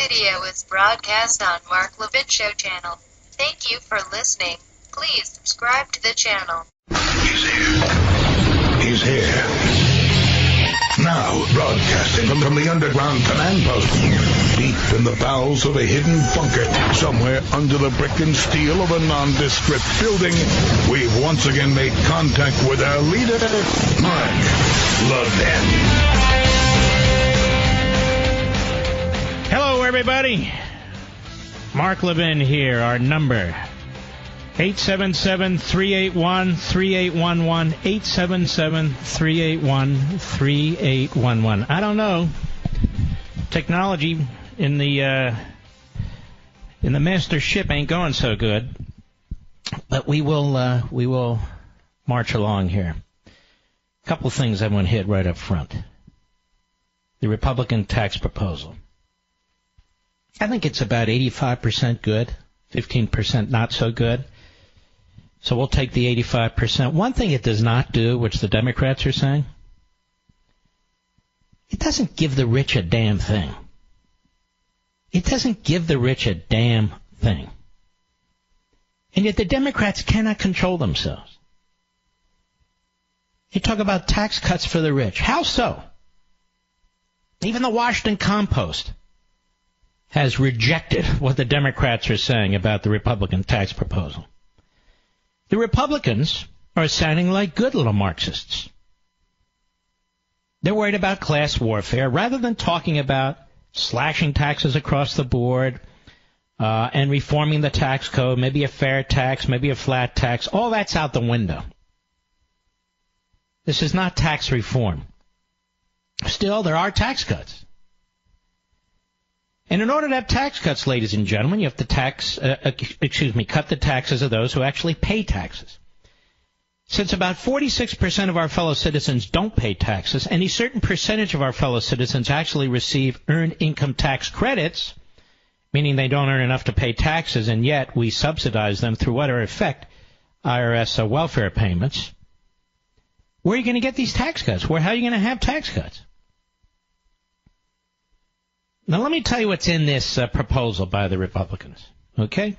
video is broadcast on Mark Levin Show channel. Thank you for listening. Please subscribe to the channel. He's here. He's here. Now, broadcasting from the underground command post, deep in the bowels of a hidden bunker, somewhere under the brick and steel of a nondescript building, we've once again made contact with our leader, Mark Levin. Hello, everybody. Mark Levin here. Our number, 877-381-3811, 877-381-3811. I don't know. Technology in the master ship ain't going so good, but we will march along here. A couple things I want to hit right up front. The Republican tax proposal. I think it's about 85% good, 15% not so good. So we'll take the 85%. One thing it does not do, which the Democrats are saying, it doesn't give the rich a damn thing. It doesn't give the rich a damn thing. And yet the Democrats cannot control themselves. They talk about tax cuts for the rich. How so? Even the Washington Compost has rejected what the Democrats are saying about the Republican tax proposal. The Republicans are sounding like good little Marxists. They're worried about class warfare rather than talking about slashing taxes across the board and reforming the tax code, maybe a fair tax, maybe a flat tax. All that's out the window. This is not tax reform. Still, there are tax cuts. And in order to have tax cuts, ladies and gentlemen, you have to cut the taxes of those who actually pay taxes. Since about 46% of our fellow citizens don't pay taxes, and a certain percentage of our fellow citizens actually receive earned income tax credits, meaning they don't earn enough to pay taxes, and yet we subsidize them through what are, in effect, IRS welfare payments, where are you going to get these tax cuts? How are you going to have tax cuts? Now, let me tell you what's in this proposal by the Republicans, okay?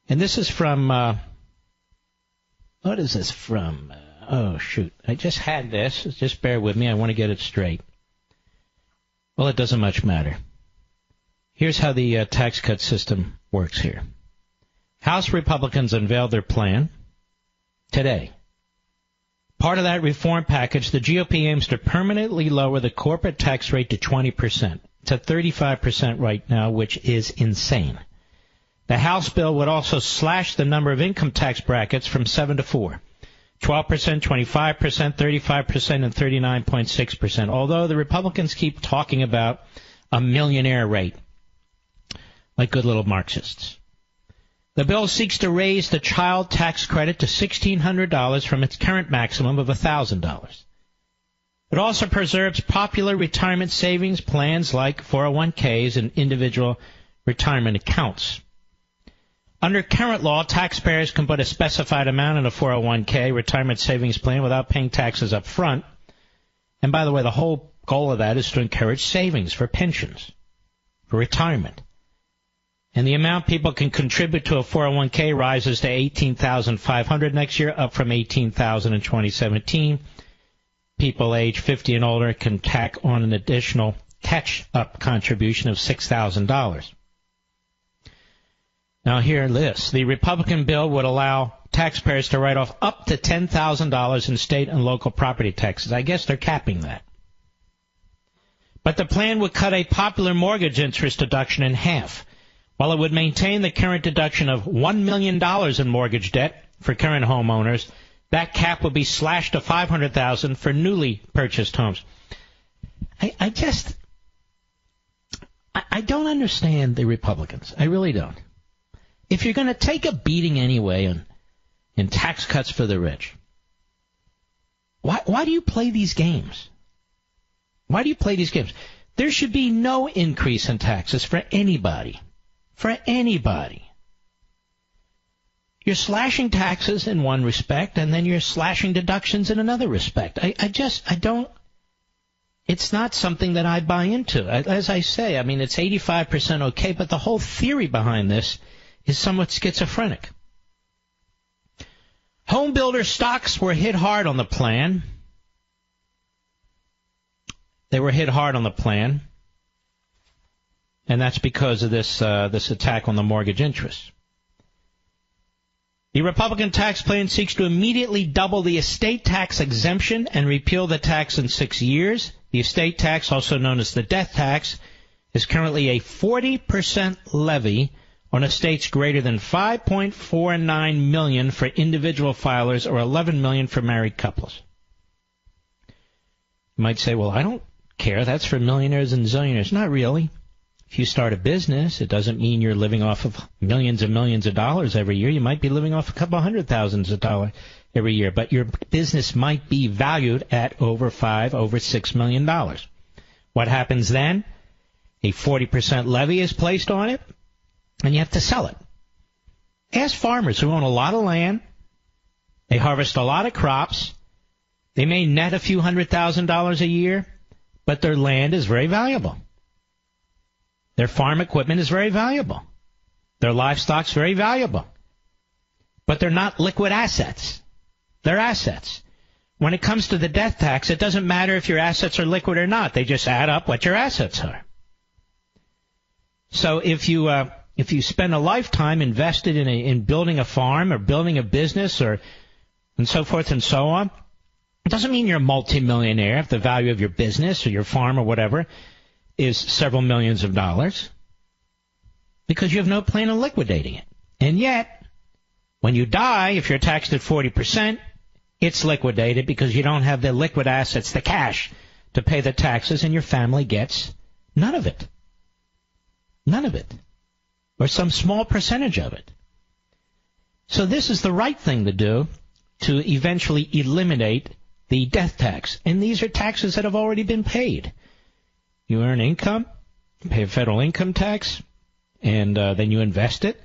And this is from, what is this from? Oh, shoot. I just had this. Just bear with me. I want to get it straight. Well, it doesn't much matter. Here's how the tax cut system works here. House Republicans unveiled their plan today. Part of that reform package, the GOP aims to permanently lower the corporate tax rate to 20%. It's at 35% right now, which is insane. The House bill would also slash the number of income tax brackets from 7 to 4. 12%, 25%, 35%, and 39.6%. Although the Republicans keep talking about a millionaire rate, like good little Marxists. The bill seeks to raise the child tax credit to $1,600 from its current maximum of $1,000. It also preserves popular retirement savings plans like 401ks and individual retirement accounts. Under current law, taxpayers can put a specified amount in a 401k retirement savings plan without paying taxes up front. And by the way, the whole goal of that is to encourage savings for pensions, for retirement. And the amount people can contribute to a 401k rises to $18,500 next year, up from $18,000 in 2017. People age 50 and older can tack on an additional catch-up contribution of $6,000. Now hear this. The Republican bill would allow taxpayers to write off up to $10,000 in state and local property taxes. I guess they're capping that. But the plan would cut a popular mortgage interest deduction in half. While it would maintain the current deduction of $1 million in mortgage debt for current homeowners, that cap would be slashed to $500,000 for newly purchased homes. I don't understand the Republicans. I really don't. If you're going to take a beating anyway in tax cuts for the rich, why do you play these games? Why do you play these games? There should be no increase in taxes for anybody. For anybody. You're slashing taxes in one respect, and then you're slashing deductions in another respect. I don't it's not something that I buy into. As I say, I mean, it's 85% okay, but the whole theory behind this is somewhat schizophrenic. Home builder stocks were hit hard on the plan. They were hit hard on the plan, and that's because of this attack on the mortgage interest. The Republican tax plan seeks to immediately double the estate tax exemption and repeal the tax in 6 years. The estate tax, also known as the death tax, is currently a 40% levy on estates greater than $5.49 million for individual filers or $11 million for married couples. You might say, well, I don't care. That's for millionaires and zillionaires. Not really. If you start a business, it doesn't mean you're living off of millions and millions of dollars every year. You might be living off a couple $100,000 every year, but your business might be valued at over $6 million. What happens then? A 40% levy is placed on it, and you have to sell it. Ask farmers who own a lot of land. They harvest a lot of crops. They may net a few $100,000 a year, but their land is very valuable. Their farm equipment is very valuable. Their livestock's very valuable. But they're not liquid assets. They're assets. When it comes to the death tax, it doesn't matter if your assets are liquid or not. They just add up what your assets are. So if you spend a lifetime invested in building a farm or building a business and so forth and so on, it doesn't mean you're a multimillionaire if the value of your business or your farm or whatever is several millions of dollars, because you have no plan on liquidating it. And yet, when you die, if you're taxed at 40%, it's liquidated because you don't have the liquid assets, the cash, to pay the taxes, and your family gets none of it. None of it. Or some small percentage of it. So this is the right thing to do to eventually eliminate the death tax. And these are taxes that have already been paid. You earn income, you pay a federal income tax, and then you invest it.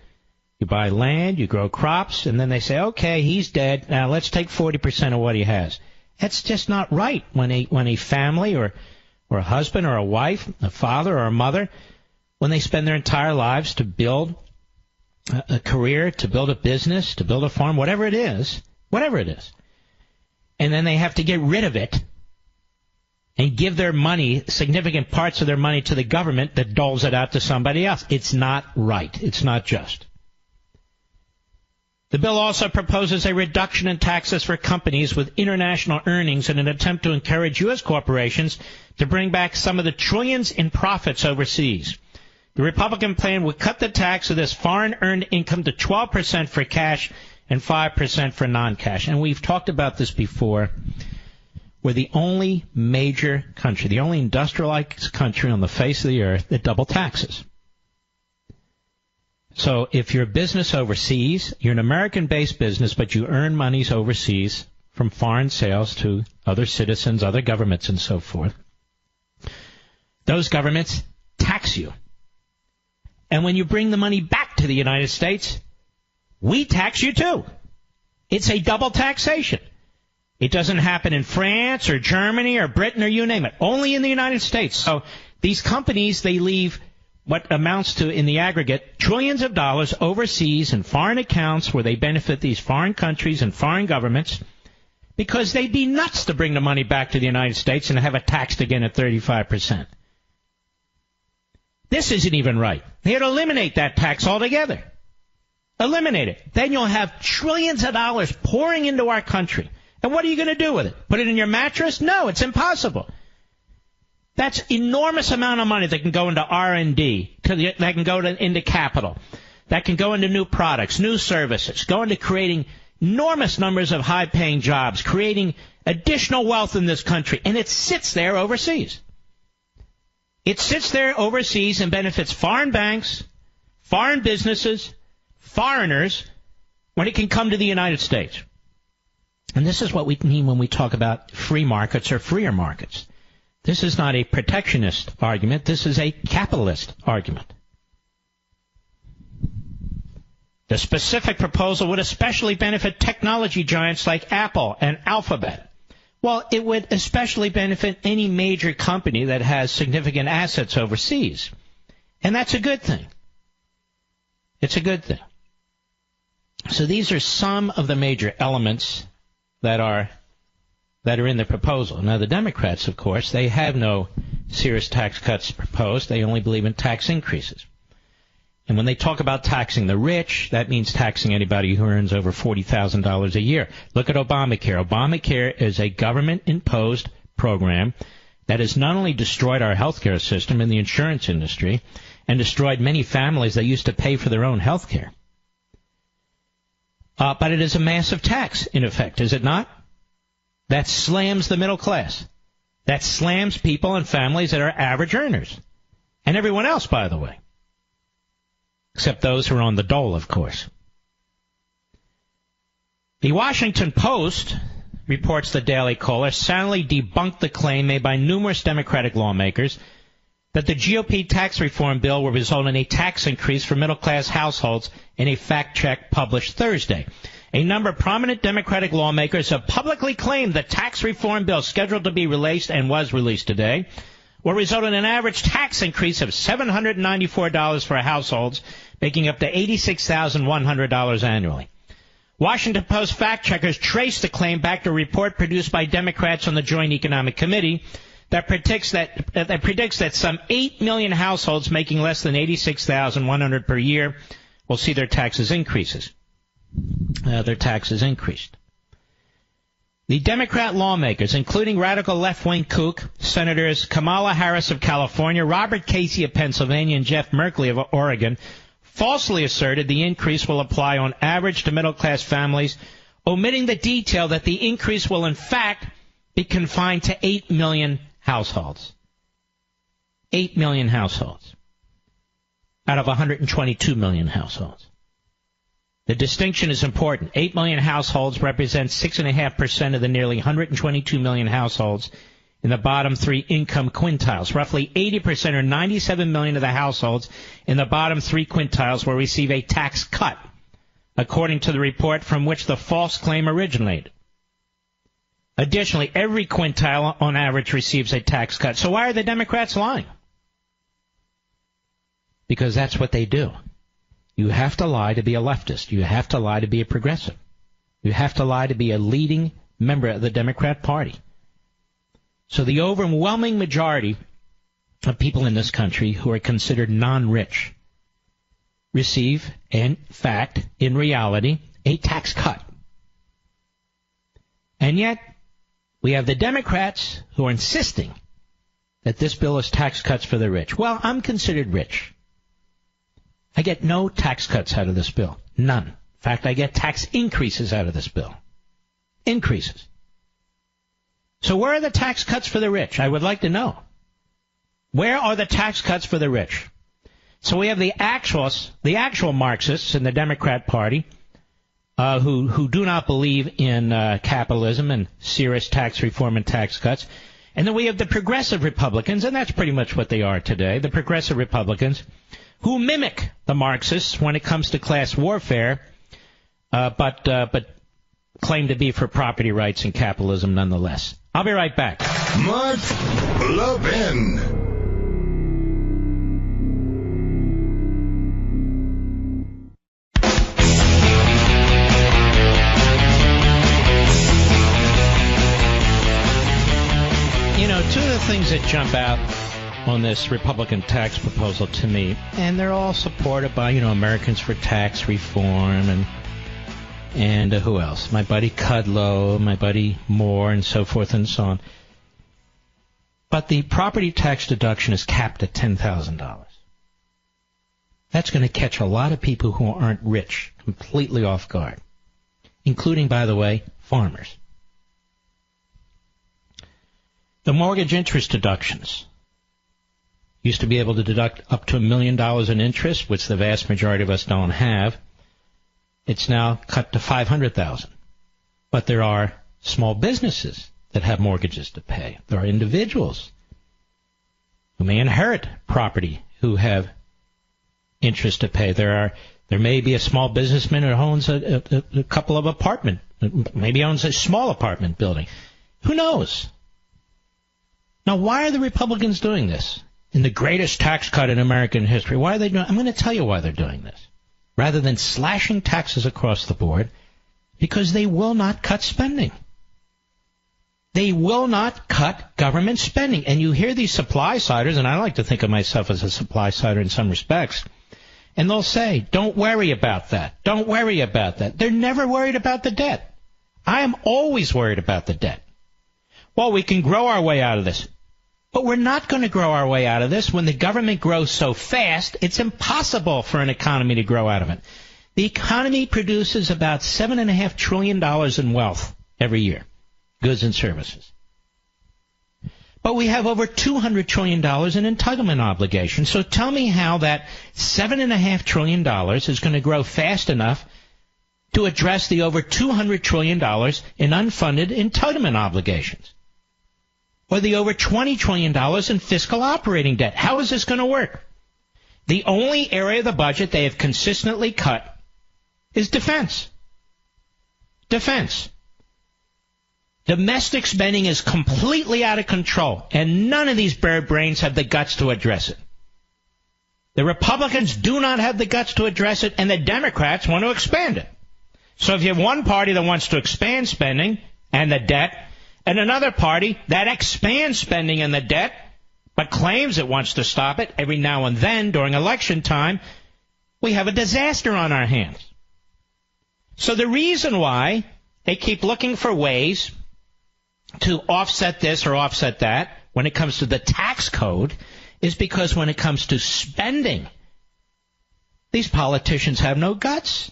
You buy land, you grow crops, and then they say, okay, he's dead. Now let's take 40% of what he has. That's just not right when a family or a husband or a wife, a father or a mother, when they spend their entire lives to build a career, to build a business, to build a farm, whatever it is, and then they have to get rid of it and give their money, significant parts of their money, to the government that doles it out to somebody else. It's not right. It's not just. The bill also proposes a reduction in taxes for companies with international earnings in an attempt to encourage U.S. corporations to bring back some of the trillions in profits overseas. The Republican plan would cut the tax of this foreign earned income to 12% for cash and 5% for non-cash. And we've talked about this before. We're the only major country, the only industrialized country on the face of the earth that double taxes. So if you're a business overseas, you're an American-based business, but you earn monies overseas from foreign sales to other citizens, other governments, and so forth, those governments tax you. And when you bring the money back to the United States, we tax you too. It's a double taxation. It doesn't happen in France or Germany or Britain or you name it. Only in the United States. So these companies, they leave what amounts to, in the aggregate, trillions of dollars overseas in foreign accounts where they benefit these foreign countries and foreign governments, because they'd be nuts to bring the money back to the United States and have it taxed again at 35%. This isn't even right. They ought to eliminate that tax altogether. Eliminate it. Then you'll have trillions of dollars pouring into our country. And what are you going to do with it? Put it in your mattress? No, it's impossible. That's enormous amount of money that can go into R&D, that can go into capital, that can go into new products, new services, go into creating enormous numbers of high-paying jobs, creating additional wealth in this country, and it sits there overseas. It sits there overseas and benefits foreign banks, foreign businesses, foreigners, when it can come to the United States. And this is what we mean when we talk about free markets or freer markets. This is not a protectionist argument. This is a capitalist argument. The specific proposal would especially benefit technology giants like Apple and Alphabet, Well, it would especially benefit any major company that has significant assets overseas. And that's a good thing. It's a good thing. So these are some of the major elements that are in the proposal. Now, the Democrats, of course, they have no serious tax cuts proposed. They only believe in tax increases. And when they talk about taxing the rich, that means taxing anybody who earns over $40,000 a year. Look at Obamacare. Obamacare is a government-imposed program that has not only destroyed our healthcare system and the insurance industry and destroyed many families that used to pay for their own healthcare, but it is a massive tax, in effect, is it not? That slams the middle class. That slams people and families that are average earners. And everyone else, by the way. Except those who are on the dole, of course. The Washington Post, reports the Daily Caller, soundly debunked the claim made by numerous Democratic lawmakers that the GOP tax reform bill will result in a tax increase for middle-class households in a fact check published Thursday. A number of prominent Democratic lawmakers have publicly claimed the tax reform bill scheduled to be released and was released today will result in an average tax increase of $794 for households, making up to $86,100 annually. Washington Post fact-checkers traced the claim back to a report produced by Democrats on the Joint Economic Committee that predicts that some 8 million households making less than $86,100 per year will see their taxes increased. The Democrat lawmakers, including radical left-wing kook Senators Kamala Harris of California, Robert Casey of Pennsylvania, and Jeff Merkley of Oregon, falsely asserted the increase will apply on average to middle-class families, omitting the detail that the increase will in fact be confined to 8 million households. 8 million households out of 122 million households. The distinction is important. 8 million households represent 6.5% of the nearly 122 million households in the bottom three income quintiles. Roughly 80% or 97 million of the households in the bottom three quintiles will receive a tax cut, according to the report from which the false claim originated. Additionally, every quintile on average receives a tax cut. So why are the Democrats lying? Because that's what they do. You have to lie to be a leftist. You have to lie to be a progressive. You have to lie to be a leading member of the Democrat Party. So the overwhelming majority of people in this country who are considered non-rich receive, in fact, in reality, a tax cut. And yet, we have the Democrats who are insisting that this bill is tax cuts for the rich. Well, I'm considered rich. I get no tax cuts out of this bill. None. In fact, I get tax increases out of this bill. Increases. So where are the tax cuts for the rich? I would like to know. Where are the tax cuts for the rich? So we have the actual Marxists in the Democrat Party who do not believe in capitalism and serious tax reform and tax cuts. And then we have the progressive Republicans, and that's pretty much what they are today, the progressive Republicans, who mimic the Marxists when it comes to class warfare, but claim to be for property rights and capitalism nonetheless. I'll be right back. Mark Levin. You know, two of the things that jump out on this Republican tax proposal to me, and they're all supported by, Americans for Tax Reform and who else? My buddy Kudlow, my buddy Moore, and so forth and so on. But the property tax deduction is capped at $10,000. That's going to catch a lot of people who aren't rich completely off guard, including, by the way, farmers. The mortgage interest deductions used to be able to deduct up to $1 million in interest, which the vast majority of us don't have. It's now cut to $500,000. But there are small businesses that have mortgages to pay. There are individuals who may inherit property who have interest to pay. There may be a small businessman who owns a couple of maybe owns a small apartment building. Who knows? Now, why are the Republicans doing this? In the greatest tax cut in American history, why are they doing? I'm going to tell you why they're doing this. Rather than slashing taxes across the board, because they will not cut spending. They will not cut government spending. And you hear these supply-siders, and I like to think of myself as a supply-sider in some respects, and they'll say, don't worry about that. Don't worry about that. They're never worried about the debt. I am always worried about the debt. Well, we can grow our way out of this. But we're not going to grow our way out of this when the government grows so fast, it's impossible for an economy to grow out of it. The economy produces about $7.5 trillion in wealth every year, goods and services. But we have over $200 trillion in entitlement obligations. So tell me how that $7.5 trillion is going to grow fast enough to address the over $200 trillion in unfunded entitlement obligations, or the over $20 trillion in fiscal operating debt. How is this going to work? The only area of the budget they have consistently cut is defense. Defense. Domestic spending is completely out of control, and none of these bird brains have the guts to address it. The Republicans do not have the guts to address it, and the Democrats want to expand it. So if you have one party that wants to expand spending and the debt, and another party that expands spending and the debt, but claims it wants to stop it every now and then during election time, we have a disaster on our hands. So the reason why they keep looking for ways to offset this or offset that when it comes to the tax code is because when it comes to spending, these politicians have no guts.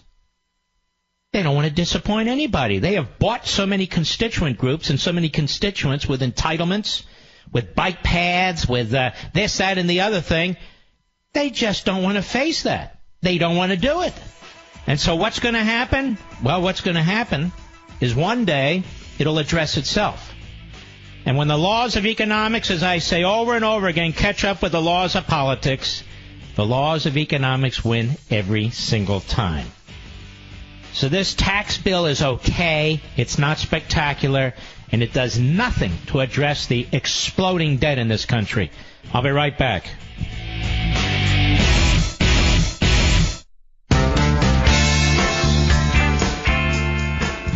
They don't want to disappoint anybody. They have bought so many constituent groups and so many constituents with entitlements, with bike paths, with this, that, and the other thing. They just don't want to face that. They don't want to do it. And so what's going to happen? Well, what's going to happen is one day it'll address itself. And when the laws of economics, as I say over and over again, catch up with the laws of politics, the laws of economics win every single time. So this tax bill is okay, it's not spectacular, and it does nothing to address the exploding debt in this country. I'll be right back.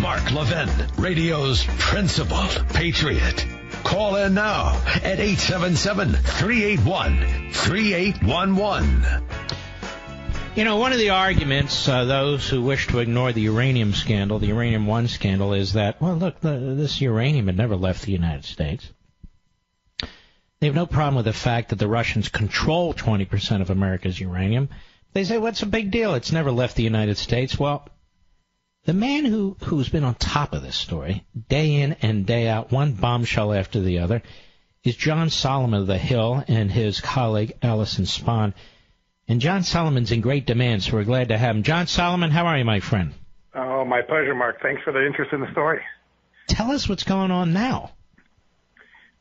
Mark Levin, radio's principled patriot. Call in now at 877-381-3811. You know, one of the arguments, those who wish to ignore the uranium scandal, the Uranium One scandal, is that, well, look, this uranium had never left the United States. They have no problem with the fact that the Russians control 20% of America's uranium. They say, what's a big deal? It's never left the United States. Well, the man who's been on top of this story, day in and day out, one bombshell after the other, is John Solomon of The Hill and his colleague Allison Spahn. And John Solomon's in great demand, so we're glad to have him. John Solomon, how are you, my friend? Oh, my pleasure, Mark. Thanks for the interest in the story. Tell us what's going on now.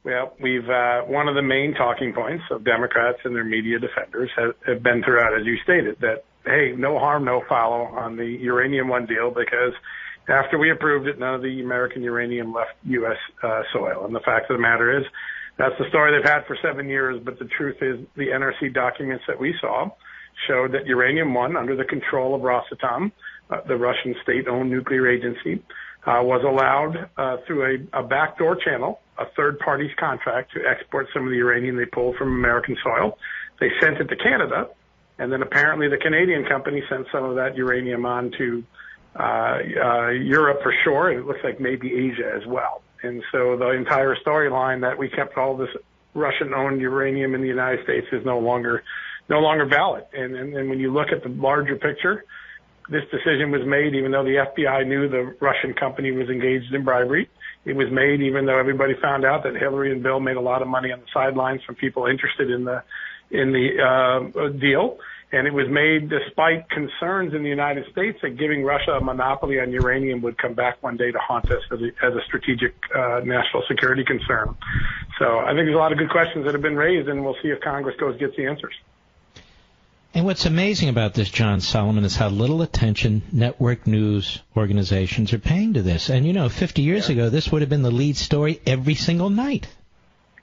Well, we've one of the main talking points of Democrats and their media defenders have been throughout, as you stated, that, hey, no harm, no foul on the Uranium One deal because after we approved it, none of the American uranium left U.S. soil. And the fact of the matter is, that's the story they've had for 7 years, but the truth is the NRC documents that we saw showed that Uranium One, under the control of Rosatom, the Russian state-owned nuclear agency, was allowed through a backdoor channel, a third party's contract, to export some of the uranium they pulled from American soil. They sent it to Canada, and then apparently the Canadian company sent some of that uranium on to Europe for sure, and it looks like maybe Asia as well. And so the entire storyline that we kept all this Russian-owned uranium in the United States is no longer valid. And when you look at the larger picture, this decision was made even though the FBI knew the Russian company was engaged in bribery. It was made even though everybody found out that Hillary and Bill made a lot of money on the sidelines from people interested in the deal. And it was made despite concerns in the United States that giving Russia a monopoly on uranium would come back one day to haunt us as a strategic national security concern. So I think there's a lot of good questions that have been raised, and we'll see if Congress gets the answers. And what's amazing about this, John Solomon, is how little attention network news organizations are paying to this. And, 50 years ago, this would have been the lead story every single night.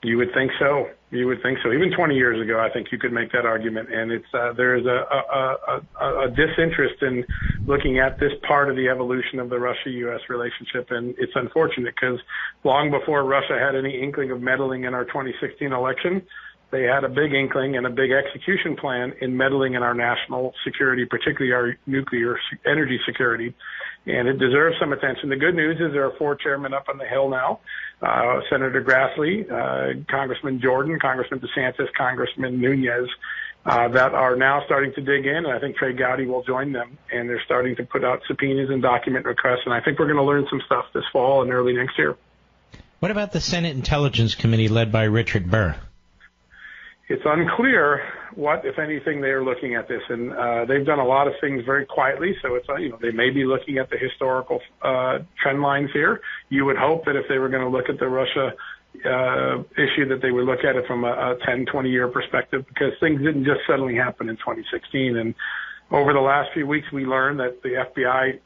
You would think so. Even 20 years ago, I think you could make that argument. And it's there is a disinterest in looking at this part of the evolution of the Russia-U.S. relationship. And it's unfortunate because long before Russia had any inkling of meddling in our 2016 election, they had a big inkling and a big execution plan in meddling in our national security, particularly our nuclear energy security. And it deserves some attention. The good news is there are 4 chairmen up on the Hill now. Senator Grassley, Congressman Jordan, Congressman DeSantis, Congressman Nunez, that are now starting to dig in. And I think Trey Gowdy will join them. And they're starting to put out subpoenas and document requests. And I think we're going to learn some stuff this fall and early next year. What about the Senate Intelligence Committee led by Richard Burr? It's unclear what, if anything, they are looking at this, and they've done a lot of things very quietly. So it's they may be looking at the historical trend lines here. You would hope that if they were going to look at the Russia issue, that they would look at it from a 10, 20-year perspective, because things didn't just suddenly happen in 2016. And over the last few weeks, we learned that the FBI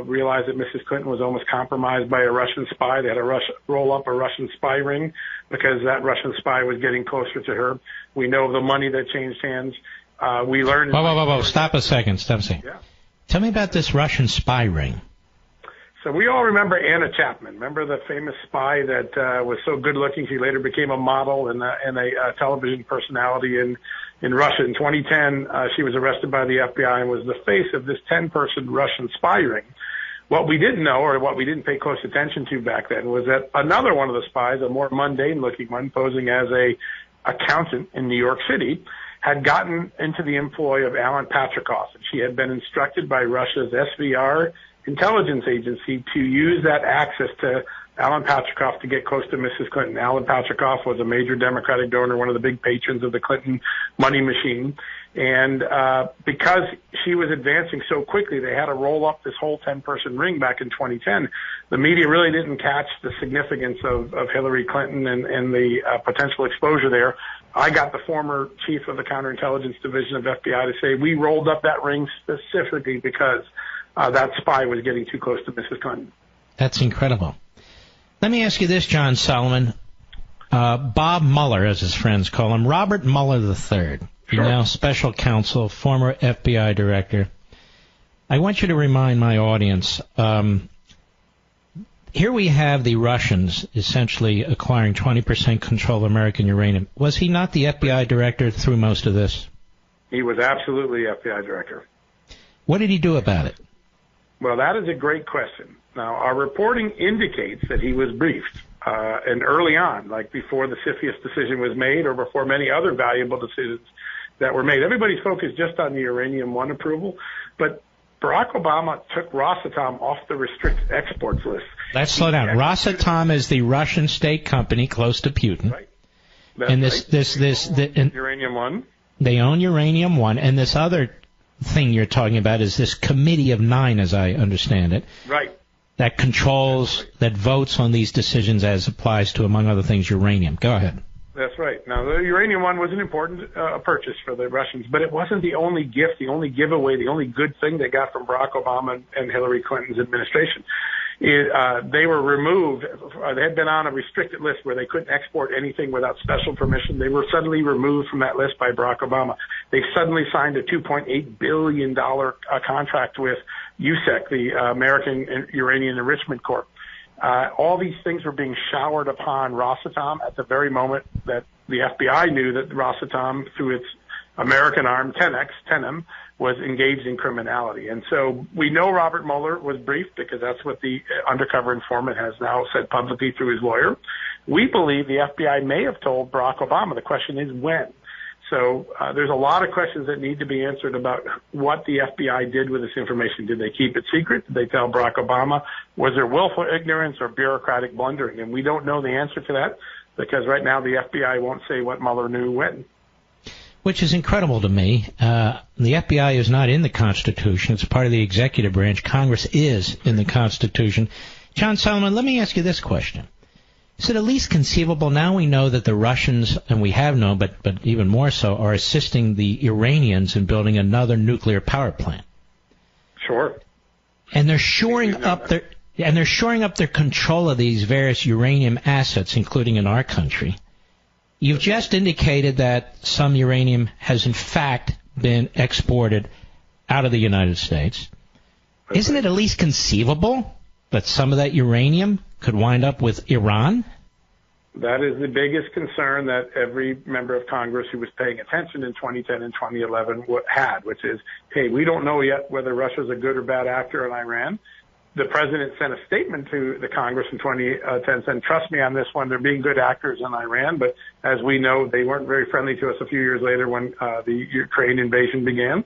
realized that Mrs. Clinton was almost compromised by a Russian spy. They had to roll up a Russian spy ring because that Russian spy was getting closer to her. We know the money that changed hands. We learned... Whoa. Stop a second. Yeah. Tell me about this Russian spy ring. So we all remember Anna Chapman. Remember the famous spy that was so good-looking she later became a model and a television personality in Russia. In 2010, she was arrested by the FBI and was the face of this 10-person Russian spy ring. What we didn't know, or what we didn't pay close attention to back then, was that another one of the spies, a more mundane-looking one, posing as a accountant in New York City, had gotten into the employ of Alan Patrikov. And she had been instructed by Russia's SVR intelligence agency to use that access to Alan Patrikov to get close to Mrs. Clinton. Alan Patrikov was a major Democratic donor, one of the big patrons of the Clinton money machine. And because she was advancing so quickly, they had to roll up this whole 10-person ring back in 2010. The media really didn't catch the significance of Hillary Clinton and the potential exposure there. I got the former chief of the counterintelligence division of FBI to say we rolled up that ring specifically because that spy was getting too close to Mrs. Clinton. That's incredible. Let me ask you this, John Solomon. Bob Mueller, as his friends call him, Robert Mueller III, Sure. Now special counsel, former FBI director. I want you to remind my audience, here we have the Russians essentially acquiring 20% control of American uranium. Was he not the FBI director through most of this? He was absolutely FBI director. What did he do about it? Well, that is a great question. Now, our reporting indicates that he was briefed, and early on, like before the CFIUS decision was made or before many other valuable decisions that were made. Everybody's focused just on the Uranium One approval, but Barack Obama took Rosatom off the restricted exports list. Let's slow down. Rosatom is the Russian state company close to Putin. Right. That's and right. Uranium One. They own Uranium One, and this other thing you're talking about is this committee of 9, as I understand it. Right. That controls, that votes on these decisions as applies to, among other things, uranium. Go ahead. That's right. Now, the Uranium One was an important purchase for the Russians, but it wasn't the only gift, the only giveaway, the only good thing they got from Barack Obama and Hillary Clinton's administration. They were removed. They had been on a restricted list where they couldn't export anything without special permission. They were suddenly removed from that list by Barack Obama. They suddenly signed a $2.8 billion contract with USEC, the American Uranium Enrichment Corp. All these things were being showered upon Rosatom at the very moment that the FBI knew that Rosatom, through its American arm, 10M, was engaged in criminality. And so we know Robert Mueller was briefed because that's what the undercover informant has now said publicly through his lawyer. We believe the FBI may have told Barack Obama. The question is when. So there's a lot of questions that need to be answered about what the FBI did with this information. Did they keep it secret? Did they tell Barack Obama? Was there willful ignorance or bureaucratic blundering? And we don't know the answer to that because right now the FBI won't say what Mueller knew when. Which is incredible to me. The FBI is not in the Constitution. It's part of the executive branch. Congress is in the Constitution. John Solomon, let me ask you this question. Is it at least conceivable? Now we know that the Russians, and we have known, but even more so, are assisting the Iranians in building another nuclear power plant. Sure. And they're shoring up their control of these various uranium assets, including in our country. You've just indicated that some uranium has in fact been exported out of the United States. Isn't it at least conceivable that some of that uranium could wind up with Iran? That is the biggest concern that every member of Congress who was paying attention in 2010 and 2011 had, which is, hey, we don't know yet whether Russia's a good or bad actor in Iran. The president sent a statement to the Congress in 2010 saying, trust me on this one, they're being good actors in Iran. But as we know, they weren't very friendly to us a few years later when the Ukraine invasion began.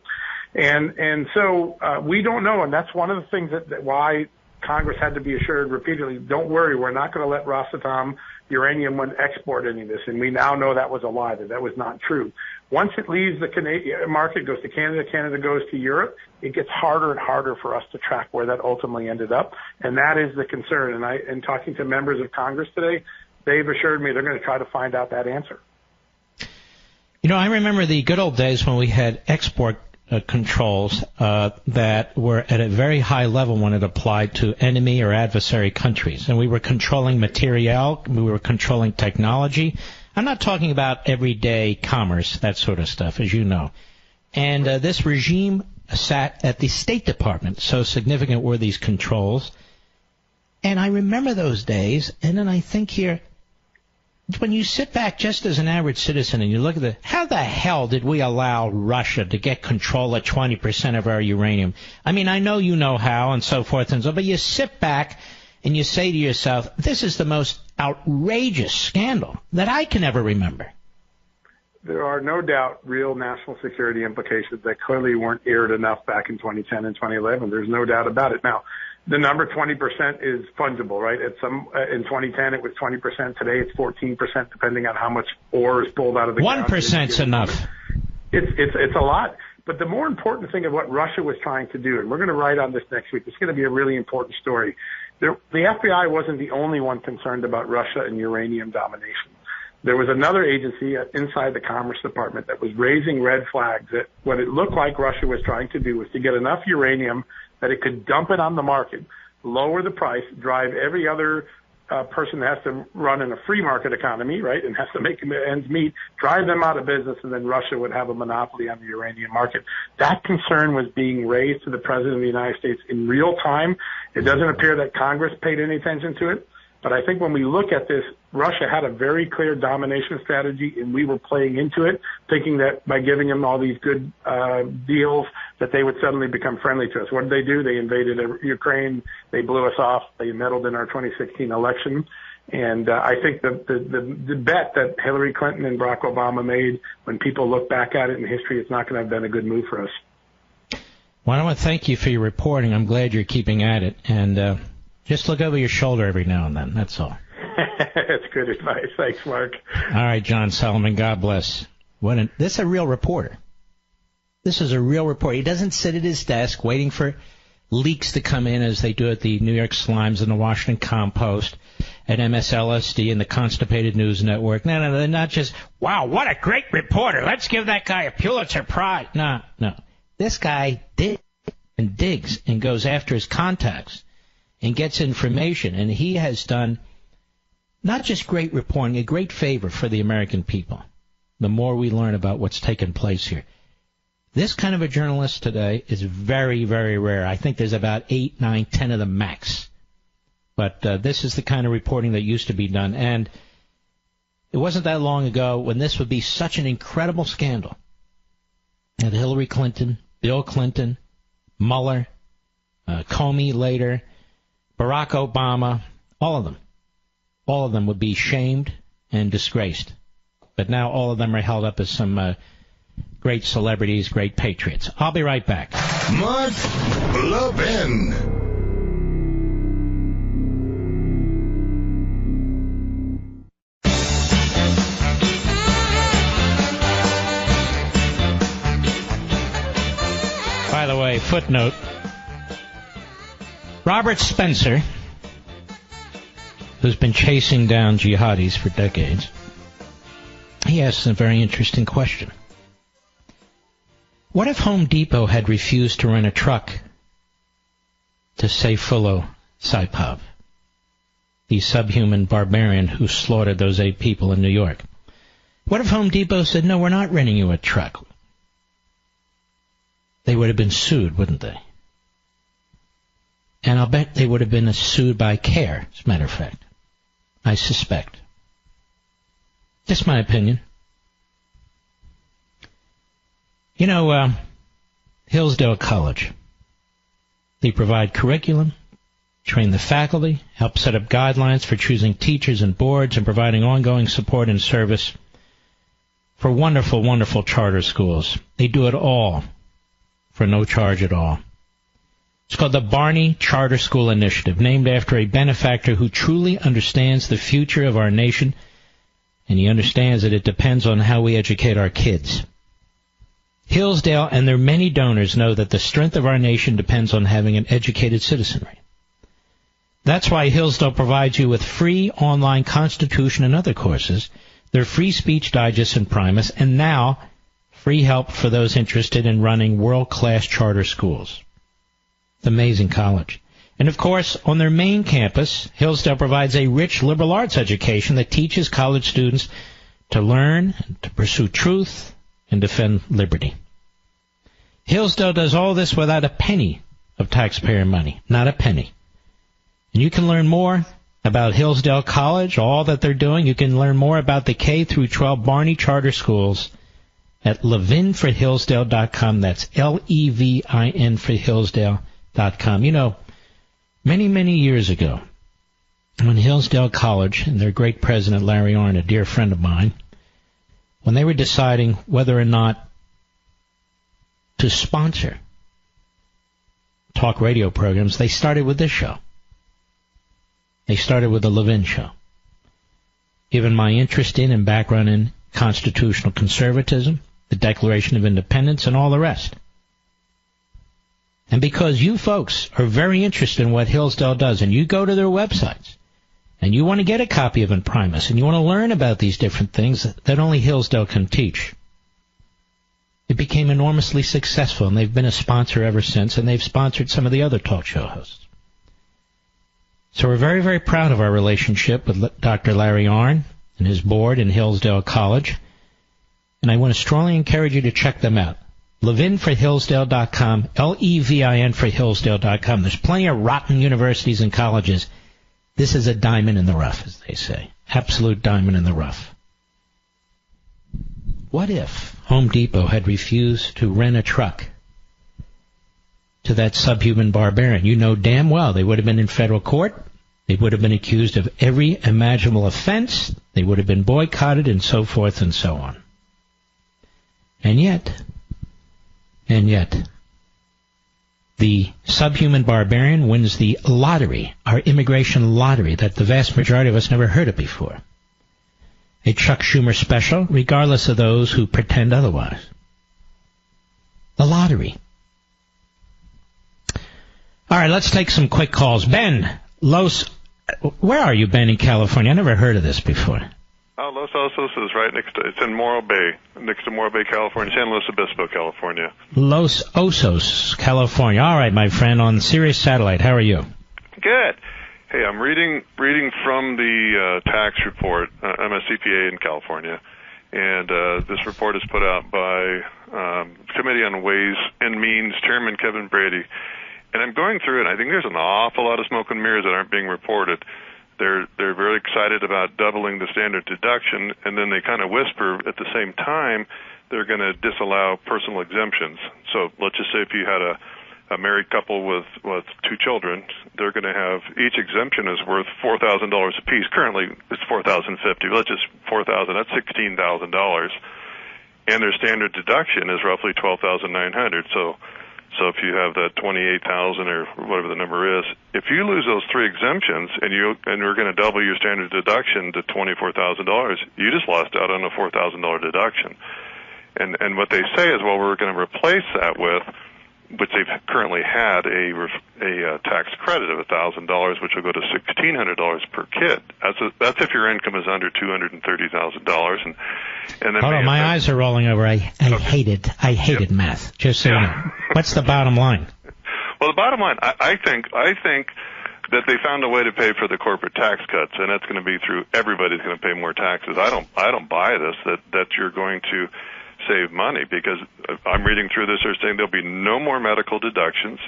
And so we don't know. And that's one of the things that why Congress had to be assured repeatedly, don't worry, we're not going to let Rosatom Uranium One export any of this. And we now know that was a lie, that was not true. Once it leaves the Canadian market, goes to Canada, Canada goes to Europe, it gets harder and harder for us to track where that ultimately ended up. And that is the concern. And in talking to members of Congress today, they've assured me they're going to try to find out that answer. You know, I remember the good old days when we had export controls that were at a very high level when it applied to enemy or adversary countries. And we were controlling materiel, we were controlling technology. I'm not talking about everyday commerce, that sort of stuff, as you know. And this regime sat at the State Department, so significant were these controls. And I remember those days, and then I think here, when you sit back just as an average citizen and you look at how the hell did we allow Russia to get control of 20% of our uranium? I mean, I know you know how and so forth and so, but you sit back and you say to yourself, this is the most outrageous scandal that I can ever remember. There are no doubt real national security implications that clearly weren't aired enough back in 2010 and 2011. There's no doubt about it. Now, the number 20% is fungible, right? In 2010 it was 20%. Today it's 14%, depending on how much ore is pulled out of the ground. 1%'s enough. It's a lot. But the more important thing of what Russia was trying to do, and we're going to write on this next week, it's going to be a really important story. The FBI wasn't the only one concerned about Russia and uranium domination. There was another agency inside the Commerce Department that was raising red flags that what it looked like Russia was trying to do was to get enough uranium that it could dump it on the market, lower the price, drive every other person that has to run in a free market economy, right, and has to make ends meet, drive them out of business, and then Russia would have a monopoly on the uranium market. That concern was being raised to the President of the United States in real time. It doesn't appear that Congress paid any attention to it. But I think when we look at this, Russia had a very clear domination strategy, and we were playing into it, thinking that by giving them all these good deals, that they would suddenly become friendly to us. What did they do? They invaded Ukraine. They blew us off. They meddled in our 2016 election. And I think the bet that Hillary Clinton and Barack Obama made, when people look back at it in history, it's not going to have been a good move for us. Well, I want to thank you for your reporting. I'm glad you're keeping at it. And just look over your shoulder every now and then. That's all. That's good advice. Thanks, Mark. All right, John Solomon. God bless. This is a real reporter. This is a real reporter. He doesn't sit at his desk waiting for leaks to come in as they do at the New York Slimes and the Washington Compost, at MSLSD and the Constipated News Network. No, they're not just, wow, what a great reporter. Let's give that guy a Pulitzer Prize. No. This guy digs and goes after his contacts and gets information, and he has done not just great reporting, a great favor for the American people, the more we learn about what's taken place here. This kind of a journalist today is very, very rare. I think there's about 8, 9, 10 of them max. But this is the kind of reporting that used to be done, and it wasn't that long ago when this would be such an incredible scandal. And Hillary Clinton, Bill Clinton, Mueller, Comey later, Barack Obama, all of them would be shamed and disgraced. But now all of them are held up as some great celebrities, great patriots. I'll be right back. Mark Levin. By the way, footnote, Robert Spencer who's been chasing down jihadis for decades, he asks a very interesting question. What if Home Depot had refused to rent a truck to Sayfullo Saipov, the subhuman barbarian who slaughtered those 8 people in New York? What if Home Depot said, no, we're not renting you a truck? They would have been sued, wouldn't they? And I'll bet they would have been sued by CARE, as a matter of fact. I suspect. Just my opinion. You know, Hillsdale College. They provide curriculum, train the faculty, help set up guidelines for choosing teachers and boards, and providing ongoing support and service for wonderful, wonderful charter schools. They do it all for no charge at all. It's called the Barney Charter School Initiative, named after a benefactor who truly understands the future of our nation, and he understands that it depends on how we educate our kids. Hillsdale and their many donors know that the strength of our nation depends on having an educated citizenry. That's why Hillsdale provides you with free online Constitution and other courses, their free speech digest and Primus, and now free help for those interested in running world-class charter schools. It's an amazing college. And, of course, on their main campus, Hillsdale provides a rich liberal arts education that teaches college students to learn, to pursue truth, and defend liberty. Hillsdale does all this without a penny of taxpayer money, not a penny. And you can learn more about Hillsdale College, all that they're doing. You can learn more about the K through 12 Barney Charter Schools at levinforhillsdale.com. That's Levin for Hillsdale.com. You know, many, many years ago, when Hillsdale College and their great president, Larry Arnn, a dear friend of mine, when they were deciding whether or not to sponsor talk radio programs, they started with this show. They started with the Levin Show. Given my interest in and background in constitutional conservatism, the Declaration of Independence, and all the rest. And because you folks are very interested in what Hillsdale does, and you go to their websites, and you want to get a copy of Imprimus, and you want to learn about these different things that only Hillsdale can teach, it became enormously successful, and they've been a sponsor ever since, and they've sponsored some of the other talk show hosts. So we're very, very proud of our relationship with Dr. Larry Arnn and his board in Hillsdale College, and I want to strongly encourage you to check them out. levinforhillsdale.com, Levin for Hillsdale.com. There's plenty of rotten universities and colleges. This is a diamond in the rough, as they say. Absolute diamond in the rough. What if Home Depot had refused to rent a truck to that subhuman barbarian? You know damn well they would have been in federal court. They would have been accused of every imaginable offense. They would have been boycotted and so forth and so on. And yet, the subhuman barbarian wins the lottery, our immigration lottery, that the vast majority of us never heard of before. A Chuck Schumer special, regardless of those who pretend otherwise. The lottery. All right, let's take some quick calls. Ben, where are you, Ben, in California? I never heard of this before. Los Osos is right next to, it's in Morro Bay, next to Morro Bay, California, San Luis Obispo, California. Los Osos, California. All right, my friend, on Sirius Satellite. How are you? Good. Hey, I'm reading from the tax report. I'm a CPA in California, and this report is put out by Committee on Ways and Means Chairman Kevin Brady. And I'm going through it, and I think there's an awful lot of smoke and mirrors that aren't being reported. They're very excited about doubling the standard deduction, and then they kind of whisper at the same time they're going to disallow personal exemptions. So let's just say if you had a married couple with 2 children, they're going to have each exemption is worth $4,000 apiece. Currently, it's $4,050. Let's just $4,000. That's $16,000, and their standard deduction is roughly $12,900. So if you have that 28,000 or whatever the number is, if you lose those 3 exemptions and you're going to double your standard deduction to $24,000, you just lost out on a $4,000 deduction. And what they say is, well, we're going to replace that with which they've currently had a tax credit of $1,000, which will go to $1,600 per kid. That's if your income is under $230,000, and then hold on, my eyes are rolling over. I hated math. Just so you know, what's the bottom line? Well, the bottom line, I think that they found a way to pay for the corporate tax cuts, and that's going to be through everybody's going to pay more taxes. I don't buy this that you're going to save money, because I'm reading through this. They're saying there'll be no more medical deductions.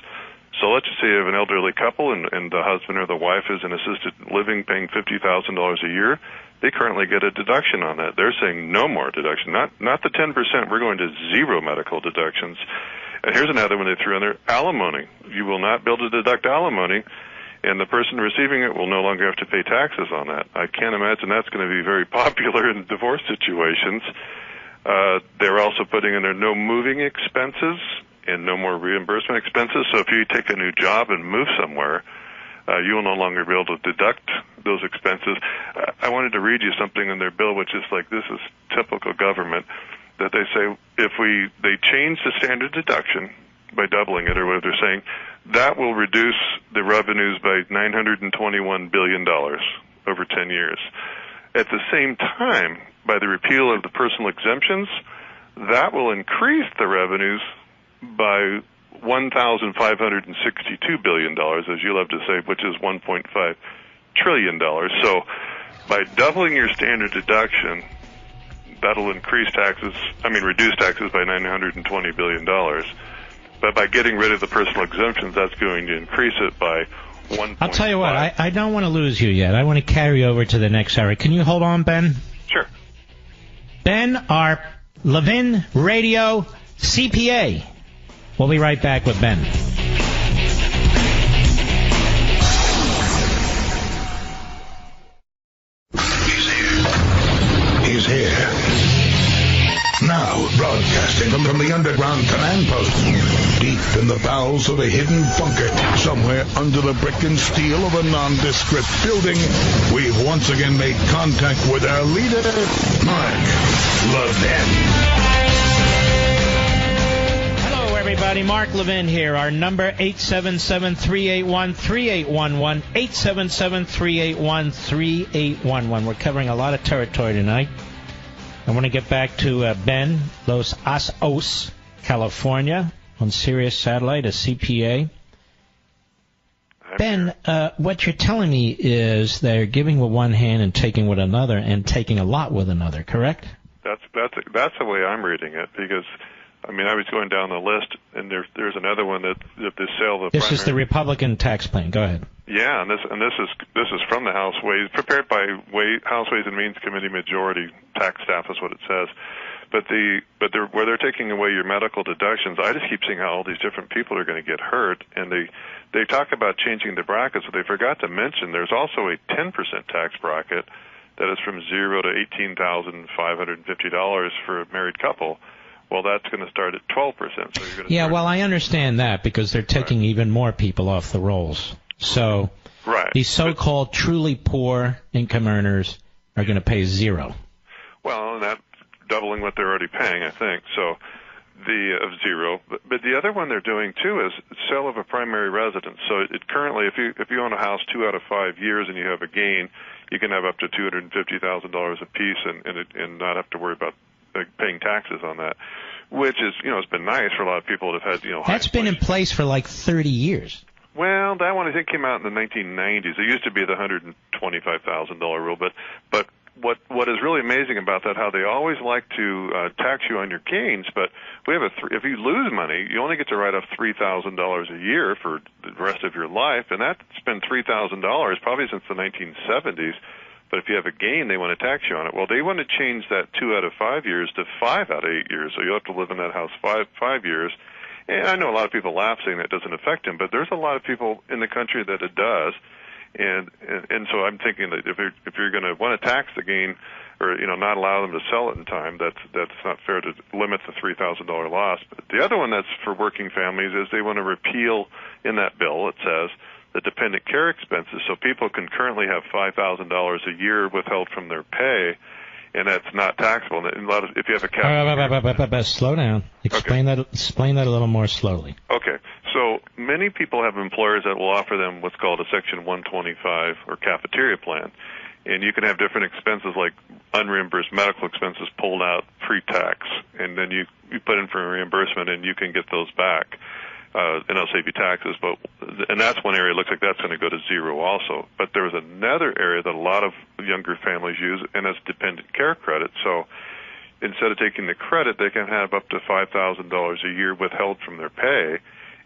So let's just say you have an elderly couple and the husband or the wife is in assisted living paying $50,000 a year. They currently get a deduction on that. They're saying no more deduction, not the 10%. We're going to zero medical deductions. And here's another one they threw in there: alimony. You will not be able to deduct alimony, and the person receiving it will no longer have to pay taxes on that. I can't imagine that's going to be very popular in divorce situations. They're also putting in there no moving expenses and no more reimbursement expenses. So if you take a new job and move somewhere, you will no longer be able to deduct those expenses. I wanted to read you something in their bill, which is like, this is typical government, that they say they change the standard deduction by doubling it, or what they're saying, that will reduce the revenues by $921 billion over 10 years. At the same time, by the repeal of the personal exemptions, that will increase the revenues by $1,562 billion, as you love to say, which is $1.5 trillion. So by doubling your standard deduction, that'll reduce taxes by $920 billion. But by getting rid of the personal exemptions, that's going to increase it by 1.5. I'll tell you what, I don't want to lose you yet. I want to carry over to the next hour. Can you hold on, Ben? Sure. Ben, our Levin Radio CPA. We'll be right back with Ben. He's here. Now, broadcasting from the underground command post, deep in the bowels of a hidden bunker, somewhere under the brick and steel of a nondescript building, we've once again made contact with our leader, Mark Levin. Hello, everybody. Mark Levin here. Our number, 877-381-3811, 877-381-3811. We're covering a lot of territory tonight. I want to get back to Ben, Los Osos, California, on Sirius Satellite, a CPA. Ben, what you're telling me is they're giving with one hand and taking with another, and taking a lot with another, correct? That's the way I'm reading it, because I was going down the list, and there's another one that the sale of the This is the Republican tax plan. Go ahead. Yeah, and this is from the House Ways, prepared by House Ways and Means Committee majority tax staff is what it says. But where they're taking away your medical deductions, I just keep seeing how all these different people are going to get hurt, and they talk about changing the brackets, but they forgot to mention there's also a 10% tax bracket that is from $0 to $18,550 for a married couple. Well, that's going to start at 12%. So you're going to well, I understand that, because they're taking even more people off the rolls. So these so-called truly poor income earners are going to pay zero. Well, and that's doubling what they're already paying, I think. So of zero. But the other one they're doing too is sale of a primary residence. So it currently, if you own a house 2 out of 5 years and you have a gain, you can have up to $250,000 a piece and not have to worry about paying taxes on that, which is, it's been nice for a lot of people that have had, That's been in place for like 30 years. Well, that one I think came out in the 1990s. It used to be the $125,000 rule, but what is really amazing about that, how they always like to tax you on your gains, but we have if you lose money, you only get to write off $3,000 a year for the rest of your life, and that's been $3,000 probably since the 1970s. But if you have a gain, they want to tax you on it. Well, they want to change that 2 out of 5 years to 5 out of 8 years, so you'll have to live in that house five years. And I know a lot of people laugh saying that doesn't affect them, but there's a lot of people in the country that it does. And so I'm thinking that if you're going to want to tax the gain, or not allow them to sell it in time, that's not fair to limit the $3,000 loss. But the other one that's for working families is they want to repeal in that bill. It says the dependent care expenses, so people can currently have $5,000 a year withheld from their pay, and that's not taxable. And if you have a cap, slow down. Explain that a little more slowly. Okay. many people have employers that will offer them what's called a Section 125 or cafeteria plan. And you can have different expenses like unreimbursed medical expenses pulled out pre-tax, and then you put in for reimbursement and you can get those back. And it'll save you taxes, and that's one area it looks like that's going to go to zero also. But there's another area that a lot of younger families use, and that's dependent care credit. So instead of taking the credit, they can have up to $5,000 a year withheld from their pay,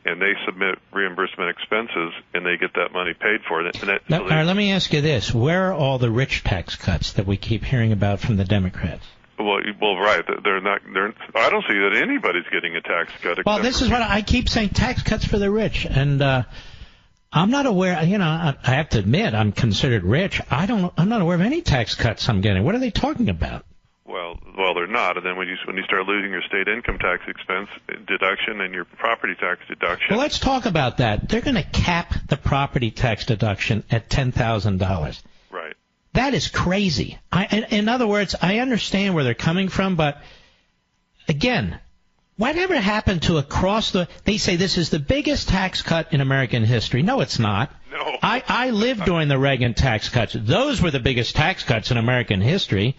and they submit reimbursement expenses, and they get that money paid for. Now, let me ask you this. Where are all the rich tax cuts that we keep hearing about from the Democrats? Well, right. They're not. I don't see that anybody's getting a tax cut. Well, this is what I keep saying: tax cuts for the rich. And I'm not aware. I have to admit, I'm considered rich. I'm not aware of any tax cuts I'm getting. What are they talking about? Well, they're not. And then when you start losing your state income tax expense deduction and your property tax deduction. Well, let's talk about that. They're going to cap the property tax deduction at $10,000. Right. That is crazy. In other words, I understand where they're coming from, but again, whatever happened to they say this is the biggest tax cut in American history. No, it's not. No. I lived during the Reagan tax cuts. Those were the biggest tax cuts in American history.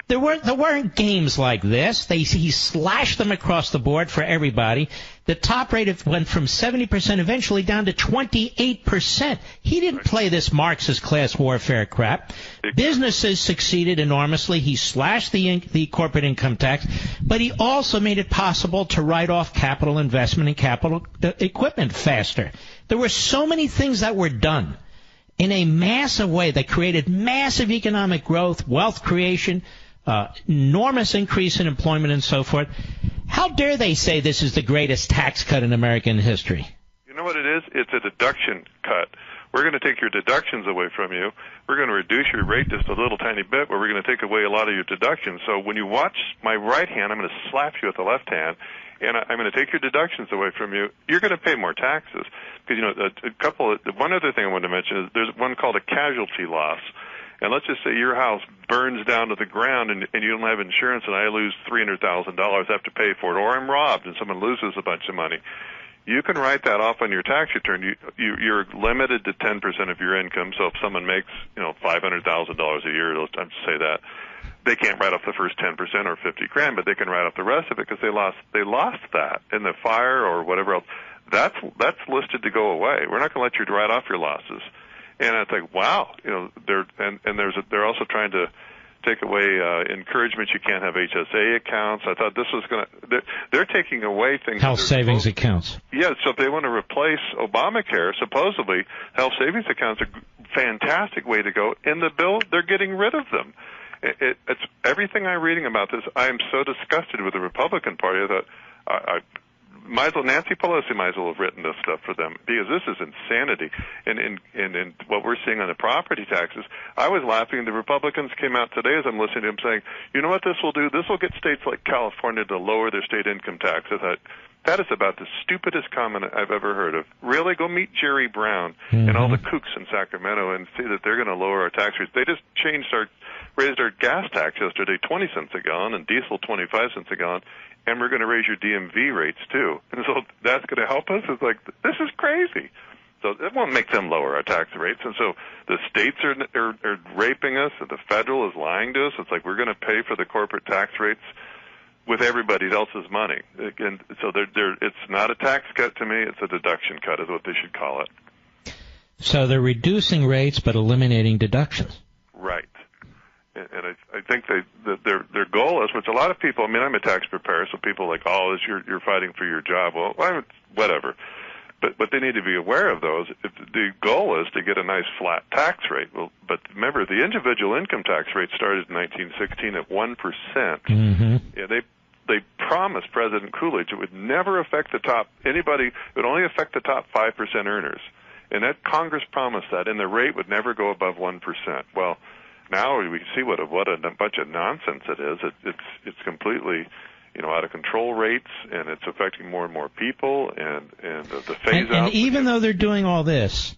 There weren't games like this. He slashed them across the board for everybody. The top rate went from 70% eventually down to 28%. He didn't play this Marxist class warfare crap. Businesses succeeded enormously. He slashed the corporate income tax, but he also made it possible to write off capital investment and capital equipment faster. There were so many things that were done in a massive way that created massive economic growth, wealth creation, enormous increase in employment and so forth. How dare they say this is the greatest tax cut in American history? You know what it is? It's a deduction cut. We're going to take your deductions away from you. We're going to reduce your rate just a little tiny bit, but we're going to take away a lot of your deductions. So when you watch my right hand, I'm going to slap you with the left hand, and I'm going to take your deductions away from you. You're going to pay more taxes. Because, one other thing I wanted to mention is there's one called a casualty loss. And let's just say your house burns down to the ground and you don't have insurance and I lose $300,000, I have to pay for it, or I'm robbed and someone loses a bunch of money. You can write that off on your tax return. You're limited to 10% of your income. So if someone makes, $500,000 a year, let's say that, they can't write off the first 10% or $50,000, but they can write off the rest of it because they lost that in the fire or whatever else. That's listed to go away. We're not going to let you write off your losses. And it's like, wow, they're also trying to take away encouragement. You can't have HSA accounts. I thought this was they're taking away things. Health savings accounts. Yeah, so if they want to replace Obamacare, supposedly health savings accounts are a fantastic way to go. In the bill, they're getting rid of them. It's everything I'm reading about this. I am so disgusted with the Republican Party that Nancy Pelosi might as well have written this stuff for them because this is insanity. And what we're seeing on the property taxes, I was laughing. The Republicans came out today as I'm listening to them saying, you know what this will do? This will get states like California to lower their state income tax. I thought, that is about the stupidest comment I've ever heard of. Really? Go meet Jerry Brown and all the kooks in Sacramento and see that they're going to lower our tax rates. They just raised our gas tax yesterday 20 cents a gallon and diesel 25 cents a gallon. And we're going to raise your DMV rates, too. And so that's going to help us? It's like, this is crazy. So it won't make them lower our tax rates. And so the states are raping us, and the federal is lying to us. It's like we're going to pay for the corporate tax rates with everybody else's money. And so it's not a tax cut to me. It's a deduction cut is what they should call it. So they're reducing rates but eliminating deductions. Right. And I think their goal is, which a lot of people, I'm a tax preparer, so people are like, oh, you're fighting for your job. Well, whatever. But they need to be aware of those. If the goal is to get a nice flat tax rate. Well, but remember, the individual income tax rate started in 1916 at 1%. Mm-hmm. Yeah, they promised President Coolidge it would never affect it would only affect the top 5% earners. And that Congress promised that, and the rate would never go above 1%. Well, now we see what a bunch of nonsense it is. It's completely, out of control rates, and it's affecting more and more people, and the phase out. And even though they're doing all this,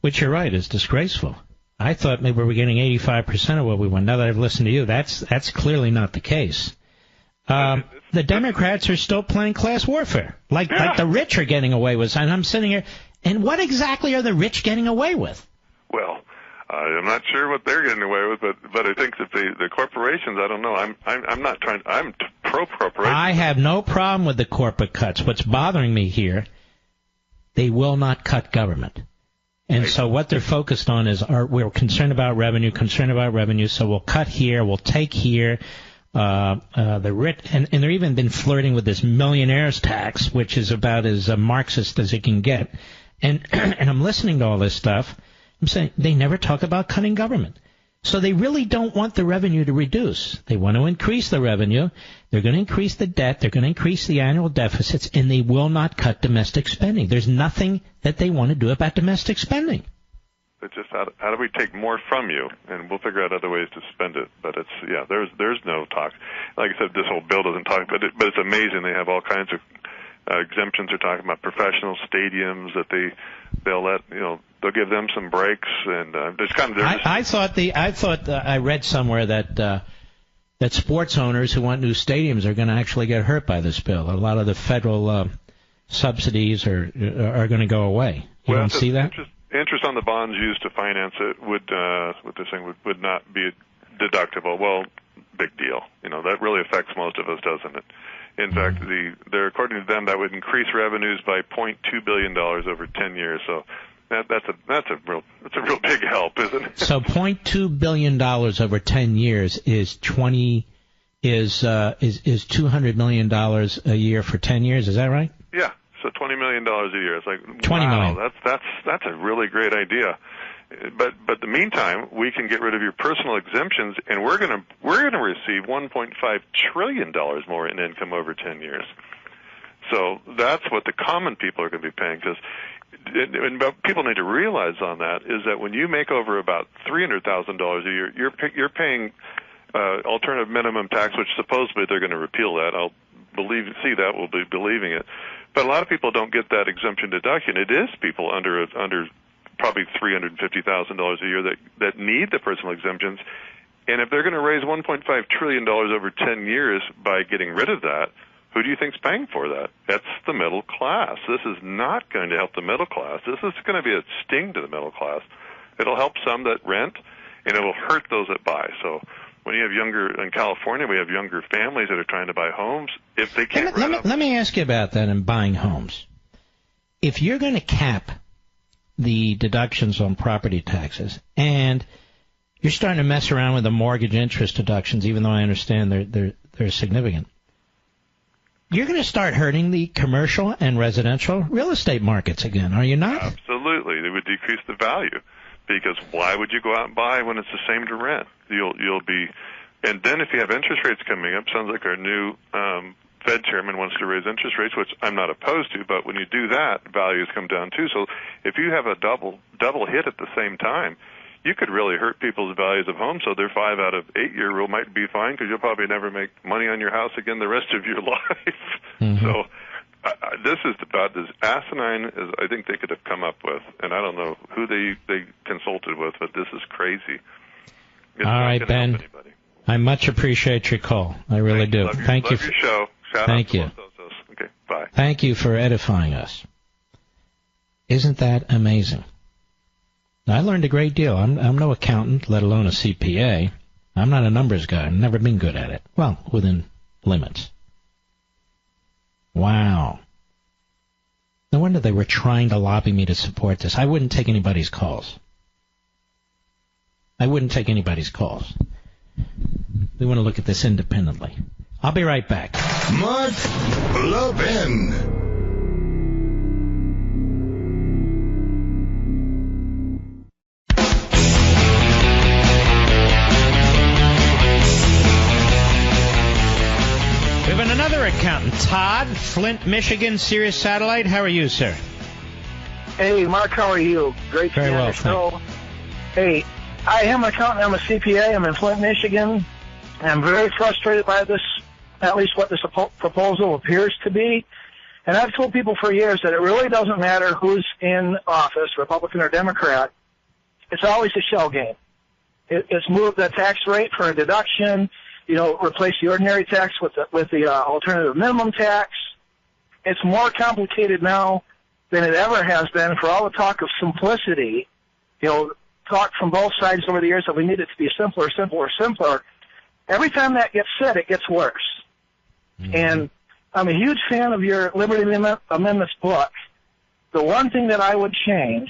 which you're right is disgraceful. I thought maybe we were getting 85% of what we want. Now that I've listened to you, that's clearly not the case. The Democrats are still playing class warfare, like the rich are getting away with. And I'm sitting here, and what exactly are the rich getting away with? Well, I'm not sure what they're getting away with, but I think that the corporations, I don't know. I'm not trying. I'm pro corporation. I have no problem with the corporate cuts. What's bothering me here, they will not cut government. And so what they're focused on is we're concerned about revenue, so we'll cut here, we'll take here. The rich, and they're even been flirting with this millionaires tax, which is about as Marxist as it can get. And I'm listening to all this stuff. I'm saying they never talk about cutting government. So they really don't want the revenue to reduce. They want to increase the revenue. They're going to increase the debt. They're going to increase the annual deficits, and they will not cut domestic spending. There's nothing that they want to do about domestic spending. It's just how do we take more from you, and we'll figure out other ways to spend it. But there's no talk. Like I said, this whole bill doesn't talk, but it's amazing. They have all kinds of exemptions. They're talking about professional stadiums that they'll let they'll give them some breaks, and there's kind of. I read somewhere that sports owners who want new stadiums are going to actually get hurt by this bill. A lot of the federal subsidies are going to go away. You don't see that? Interest on the bonds used to finance it would not be deductible. Well, big deal. That really affects most of us, doesn't it? In fact, according to them, that would increase revenues by $0.2 billion over 10 years. So that's a real big help, isn't it? So $0.2 billion over 10 years is $200 million a year for 10 years. Is that right? Yeah. So $20 million a year. It's like, $20 million. That's a really great idea. But in the meantime, we can get rid of your personal exemptions, and we're gonna receive $1.5 trillion more in income over 10 years. So that's what the common people are going to be paying. Because people need to realize on that is that when you make over about $300,000 a year, you're paying alternative minimum tax, which supposedly they're going to repeal that. We'll be believing it. But a lot of people don't get that exemption deduction. It is people under probably $350,000 a year that need the personal exemptions. And if they're going to raise $1.5 trillion over 10 years by getting rid of that, who do you think's paying for that? That's the middle class. This is not going to help the middle class. This is going to be a sting to the middle class. It'll help some that rent, and it will hurt those that buy. So when you have in California, we have younger families that are trying to buy homes. If they can't let me ask you about that in buying homes. If you're going to cap the deductions on property taxes, and you're starting to mess around with the mortgage interest deductions, even though I understand they're significant, you're going to start hurting the commercial and residential real estate markets again, are you not? Absolutely. They would decrease the value. Because why would you go out and buy when it's the same to rent? You'll be, and then if you have interest rates coming up, sounds like our new Fed chairman wants to raise interest rates, which I'm not opposed to. But when you do that, values come down too. So if you have a double hit at the same time, you could really hurt people's values of homes. So their 5 out of 8 year rule might be fine because you'll probably never make money on your house again the rest of your life. Mm-hmm. So. This is about as asinine as I think they could have come up with, and I don't know who they consulted with, but this is crazy. All right, Ben. I much appreciate your call. I really do. Thank you. Love your show. Thank you. Okay, bye. Thank you for edifying us. Isn't that amazing? I learned a great deal. I'm no accountant, let alone a CPA. I'm not a numbers guy. I've never been good at it. Well, within limits. Wow. No wonder they were trying to lobby me to support this. I wouldn't take anybody's calls. We want to look at this independently. I'll be right back. Mark Levin. Accountant Todd, Flint, Michigan, Sirius Satellite. How are you, sir? Hey, Mark, how are you? Great to be on the show. Hey, I am an accountant. I'm a CPA. I'm in Flint, Michigan. I'm very frustrated by this, at least what this proposal appears to be. And I've told people for years that it really doesn't matter who's in office, Republican or Democrat. It's always a shell game. It's moved the tax rate for a deduction. replace the ordinary tax with the alternative minimum tax. It's more complicated now than it ever has been. For all the talk of simplicity, talk from both sides over the years that we need it to be simpler. Every time that gets said, it gets worse. Mm-hmm. And I'm a huge fan of your Liberty Amendments book. The one thing that I would change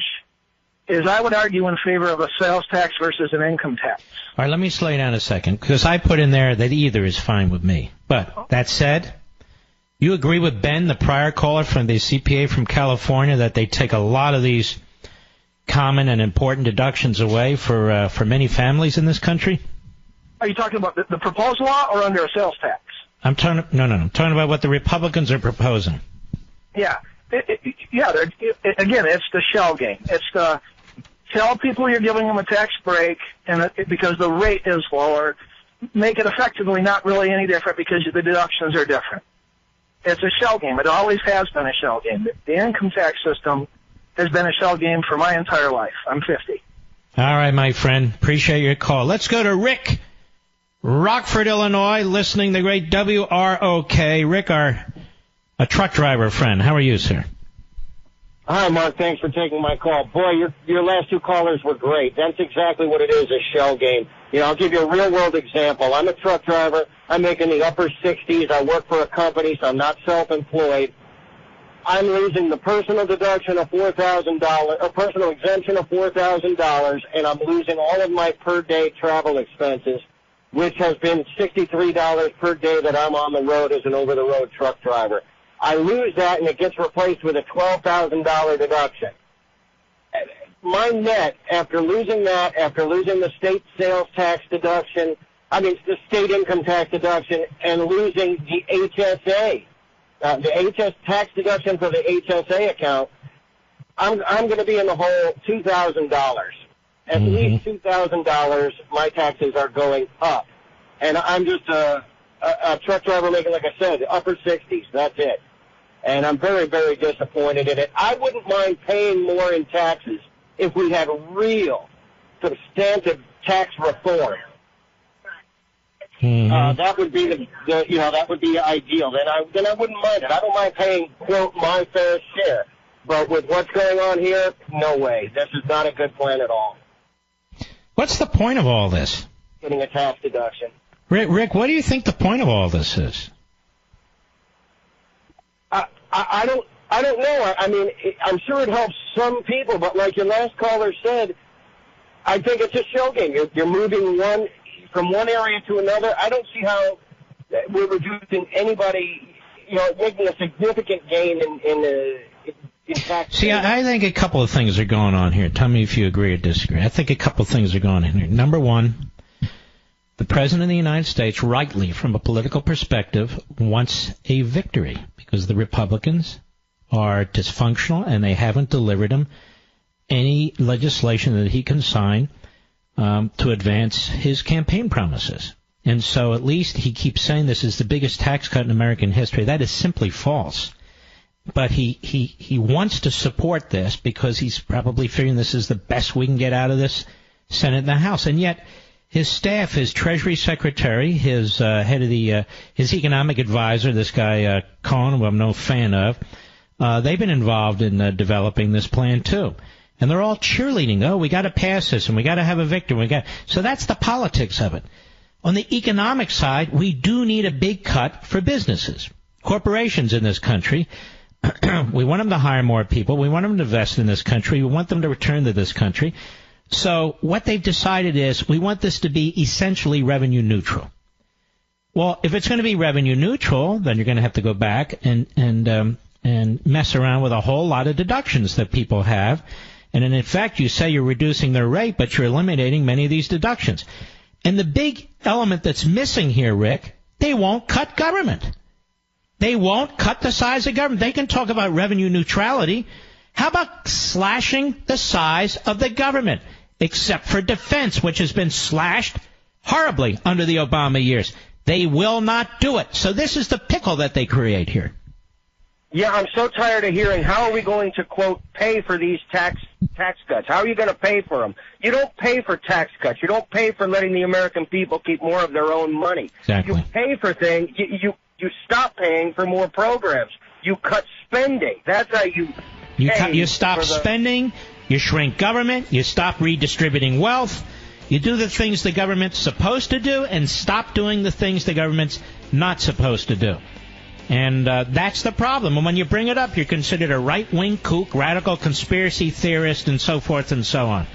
is I would argue in favor of a sales tax versus an income tax. All right, let me slow you down a second, because I put in there that either is fine with me. But that said, you agree with Ben, the prior caller from the CPA from California, that they take a lot of these common and important deductions away for many families in this country? Are you talking about the proposed law or under a sales tax? I'm talking about what the Republicans are proposing. Yeah. Again, it's the shell game. It's the tell people you're giving them a tax break and because the rate is lower, make it effectively not really any different because the deductions are different. It's a shell game. It always has been a shell game. The income tax system has been a shell game for my entire life. I'm 50. All right, my friend. Appreciate your call. Let's go to Rick, Rockford, Illinois, listening to the great WROK. Rick, a truck driver friend. How are you, sir? Hi, Mark. Thanks for taking my call. Boy, your last two callers were great. That's exactly what it is, a shell game. I'll give you a real-world example. I'm a truck driver. I make in the upper 60s. I work for a company, so I'm not self-employed. I'm losing the personal deduction of $4,000, or personal exemption of $4,000, and I'm losing all of my per-day travel expenses, which has been $63 per day that I'm on the road as an over-the-road truck driver. I lose that, and it gets replaced with a $12,000 deduction. My net, after losing the state sales tax deduction, the state income tax deduction, and losing the HSA, the tax deduction for the HSA account, I'm going to be in the hole $2,000. At least $2,000, my taxes are going up. And I'm just a truck driver making, like I said, upper 60s. That's it. And I'm very, very disappointed in it. I wouldn't mind paying more in taxes if we had real, substantive tax reform. That would be that would be ideal. Then I wouldn't mind it. I don't mind paying, quote, my fair share. But with what's going on here, no way. This is not a good plan at all. What's the point of all this? Getting a tax deduction. Rick, what do you think the point of all this is? I don't know. I'm sure it helps some people, but like your last caller said, I think it's a shell game. You're moving from one area to another. I don't see how we're reducing anybody, making a significant gain in tax. See, I think a couple of things are going on here. Tell me if you agree or disagree. I think a couple of things are going on here. Number one, the President of the United States, rightly, from a political perspective, wants a victory because the Republicans are dysfunctional and they haven't delivered him any legislation that he can sign to advance his campaign promises. And so at least he keeps saying this is the biggest tax cut in American history. That is simply false. But he wants to support this because he's probably figuring this is the best we can get out of this Senate and the House. And yet his staff, his Treasury Secretary, his head of his economic advisor, this guy Cohen, who I'm no fan of, they've been involved in developing this plan too. And they're all cheerleading. Oh, we got to pass this, and we got to have a victory. So that's the politics of it. On the economic side, we do need a big cut for businesses, corporations in this country. We want them to hire more people. We want them to invest in this country. We want them to return to this country. So what they've decided is we want this to be essentially revenue neutral. Well, if it's going to be revenue neutral, then you're going to have to go back and mess around with a whole lot of deductions that people have. And in fact, you say you're reducing their rate, but you're eliminating many of these deductions. And the big element that's missing here, Rick, they won't cut government. They won't cut the size of government. They can talk about revenue neutrality. How about slashing the size of the government, except for defense, which has been slashed horribly under the Obama years? They will not do it. So this is the pickle that they create here. Yeah, I'm so tired of hearing, how are we going to, quote, pay for these tax cuts? How are you going to pay for them? You don't pay for tax cuts. You don't pay for letting the American people keep more of their own money. Exactly. You pay for things. You stop paying for more programs. You cut spending. That's how you stop spending, you shrink government, you stop redistributing wealth, you do the things the government's supposed to do and stop doing the things the government's not supposed to do. And that's the problem. And when you bring it up, you're considered a right-wing kook, radical conspiracy theorist, and so forth and so on.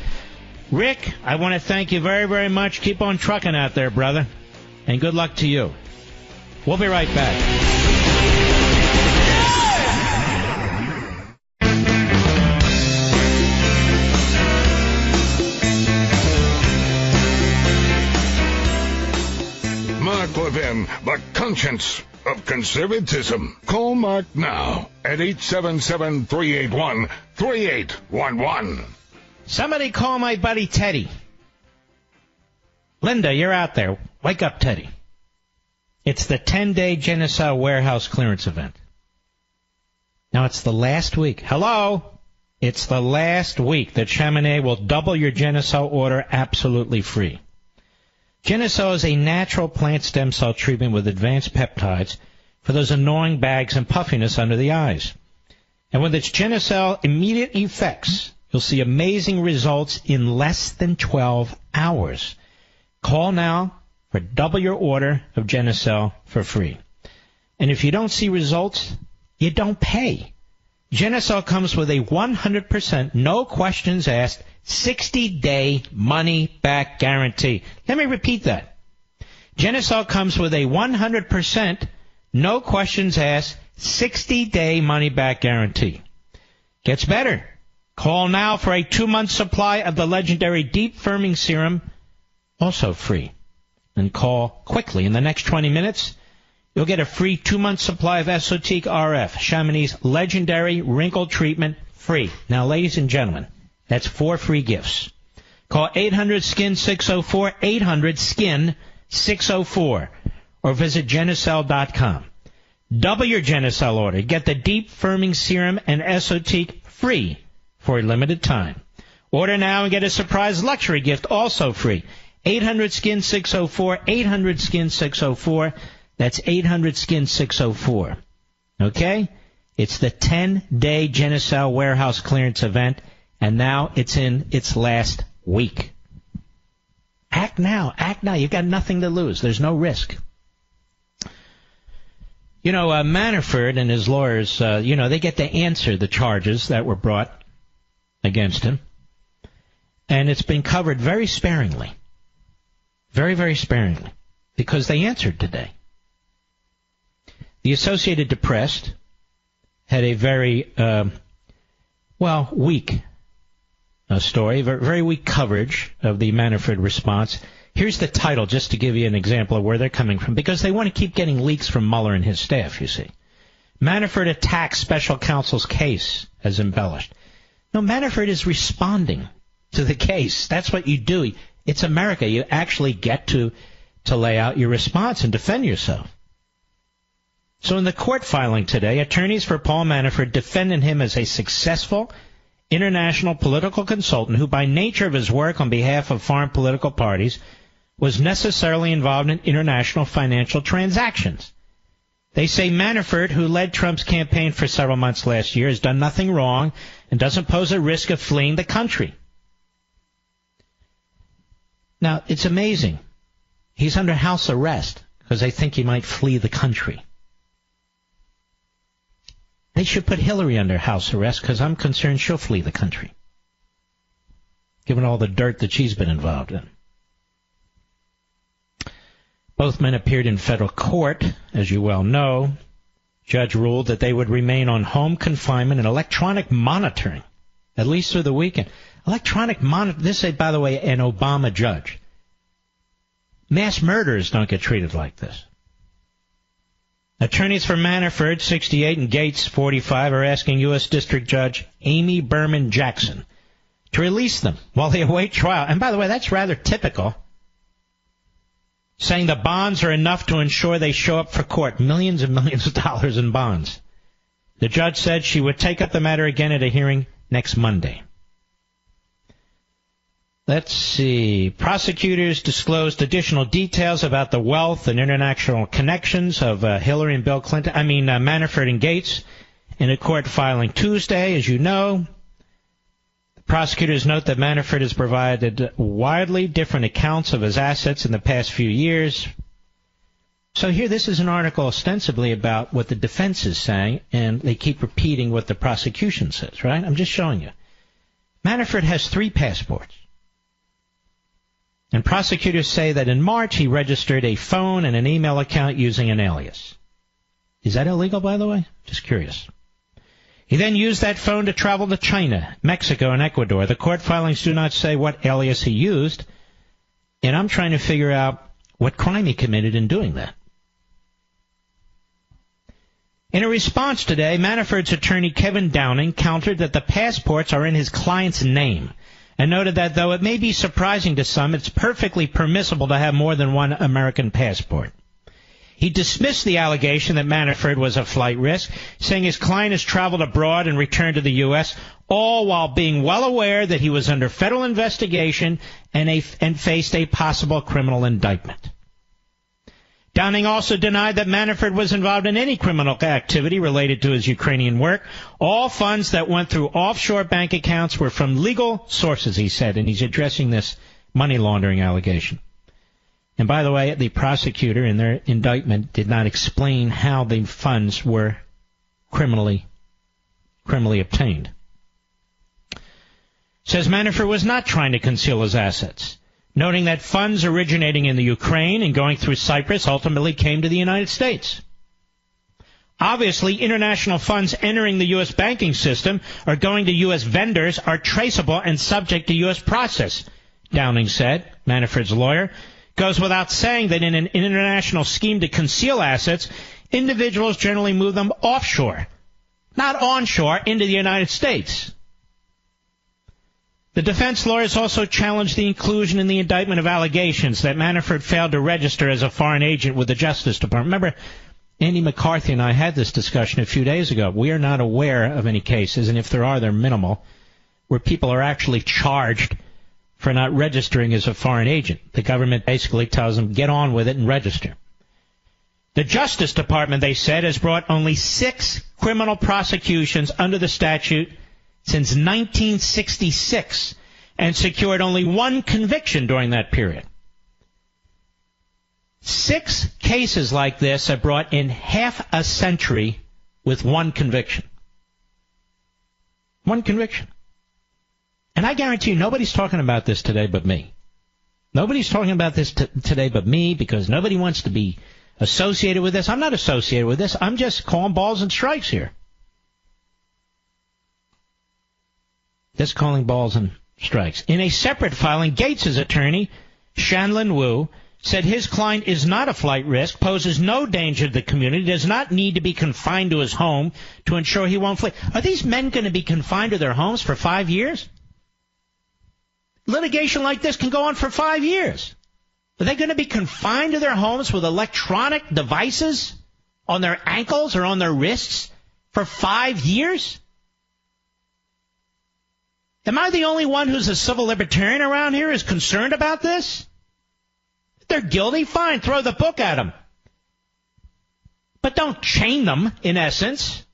Rick, I want to thank you very, very much. Keep on trucking out there, brother. And good luck to you. We'll be right back. Mark Levin, the conscience of conservatism. Call Mark now at 877-381-3811. Somebody call my buddy Teddy. Linda, you're out there. Wake up, Teddy. It's the 10-day Geneseo warehouse clearance event. Now, it's the last week. Hello? It's the last week that Chamonix will double your Geneseo order absolutely free. Geneseo is a natural plant stem cell treatment with advanced peptides for those annoying bags and puffiness under the eyes. And with its Geneseo immediate effects, you'll see amazing results in less than 12 hours. Call now for double your order of Geneseo for free. And if you don't see results, you don't pay. Geneseo comes with a 100%, no questions asked, 60-day money-back guarantee. Let me repeat that. Geneseo comes with a 100%, no questions asked, 60-day money-back guarantee. Gets better. Call now for a 2-month supply of the legendary Deep Firming Serum, also free. And call quickly. In the next 20 minutes, you'll get a free 2-month supply of Esotique RF, Chamonix's legendary wrinkle treatment, free. Now, ladies and gentlemen, that's 4 free gifts. Call 800-SKIN-604, 800-SKIN-604, or visit Geneseo.com. Double your Geneseo order. Get the Deep Firming Serum and Esotique free for a limited time. Order now and get a surprise luxury gift also free. 800-SKIN-604, 800-SKIN-604. That's 800-SKIN-604. Okay? It's the 10-day Geneseo warehouse clearance event. And now it's in its last week. Act now. Act now. You've got nothing to lose. There's no risk. You know, Manafort and his lawyers, they get to answer the charges that were brought against him. And it's been covered very sparingly. Very, very sparingly. Because they answered today. The Associated Press had a very, weak story, very weak coverage of the Manafort response. Here's the title, just to give you an example of where they're coming from, because they want to keep getting leaks from Mueller and his staff, you see. Manafort attacks special counsel's case as embellished. No, Manafort is responding to the case. That's what you do. It's America. You actually get to lay out your response and defend yourself. So in the court filing today, attorneys for Paul Manafort defended him as a successful international political consultant who, by nature of his work on behalf of foreign political parties, was necessarily involved in international financial transactions. They say Manafort, who led Trump's campaign for several months last year, has done nothing wrong and doesn't pose a risk of fleeing the country. Now, it's amazing. He's under house arrest because they think he might flee the country. They should put Hillary under house arrest because I'm concerned she'll flee the country, given all the dirt that she's been involved in. Both men appeared in federal court, as you well know. Judge ruled that they would remain on home confinement and electronic monitoring, at least through the weekend. Electronic monitoring, this is, by the way, an Obama judge. Mass murderers don't get treated like this. Attorneys for Manafort, 68, and Gates, 45, are asking U.S. District Judge Amy Berman Jackson to release them while they await trial. And by the way, that's rather typical, saying the bonds are enough to ensure they show up for court. Millions and millions of dollars in bonds. The judge said she would take up the matter again at a hearing next Monday. Let's see. Prosecutors disclosed additional details about the wealth and international connections of Hillary and Bill Clinton. Manafort and Gates in a court filing Tuesday, as you know. The prosecutors note that Manafort has provided widely different accounts of his assets in the past few years. So here, this is an article ostensibly about what the defense is saying, and they keep repeating what the prosecution says, right? I'm just showing you. Manafort has 3 passports. And prosecutors say that in March he registered a phone and an email account using an alias. Is that illegal, by the way? Just curious. He then used that phone to travel to China, Mexico, and Ecuador. The court filings do not say what alias he used, and I'm trying to figure out what crime he committed in doing that. In a response today, Manafort's attorney Kevin Downing countered that the passports are in his client's name and noted that though it may be surprising to some, it's perfectly permissible to have more than one American passport. He dismissed the allegation that Manafort was a flight risk, saying his client has traveled abroad and returned to the U.S., all while being well aware that he was under federal investigation and faced a possible criminal indictment. Downing also denied that Manafort was involved in any criminal activity related to his Ukrainian work. All funds that went through offshore bank accounts were from legal sources, he said, and he's addressing this money laundering allegation. And by the way, the prosecutor in their indictment did not explain how the funds were criminally obtained. Says Manafort was not trying to conceal his assets, noting that funds originating in the Ukraine and going through Cyprus ultimately came to the United States. Obviously, international funds entering the U.S. banking system or going to U.S. vendors are traceable and subject to U.S. process, Downing said. Manafort's lawyer goes without saying that in an international scheme to conceal assets, individuals generally move them offshore, not onshore, into the United States. The defense lawyers also challenged the inclusion in the indictment of allegations that Manafort failed to register as a foreign agent with the Justice Department. Remember, Andy McCarthy and I had this discussion a few days ago. We are not aware of any cases, and if there are, they're minimal, where people are actually charged for not registering as a foreign agent. The government basically tells them, get on with it and register. The Justice Department, they said, has brought only 6 criminal prosecutions under the statute since 1966 and secured only 1 conviction during that period. 6 cases like this have brought in half a century with 1 conviction. 1 conviction. And I guarantee you nobody's talking about this today but me. Nobody's talking about this today but me because nobody wants to be associated with this. I'm not associated with this. I'm just calling balls and strikes here. Just calling balls and strikes. In a separate filing, Gates' attorney, Shanlin Wu, said his client is not a flight risk, poses no danger to the community, does not need to be confined to his home to ensure he won't flee. Are these men going to be confined to their homes for 5 years? Litigation like this can go on for 5 years. Are they going to be confined to their homes with electronic devices on their ankles or on their wrists for 5 years? Am I the only one who's a civil libertarian around here who's concerned about this? If they're guilty, fine, throw the book at them. But don't chain them, in essence.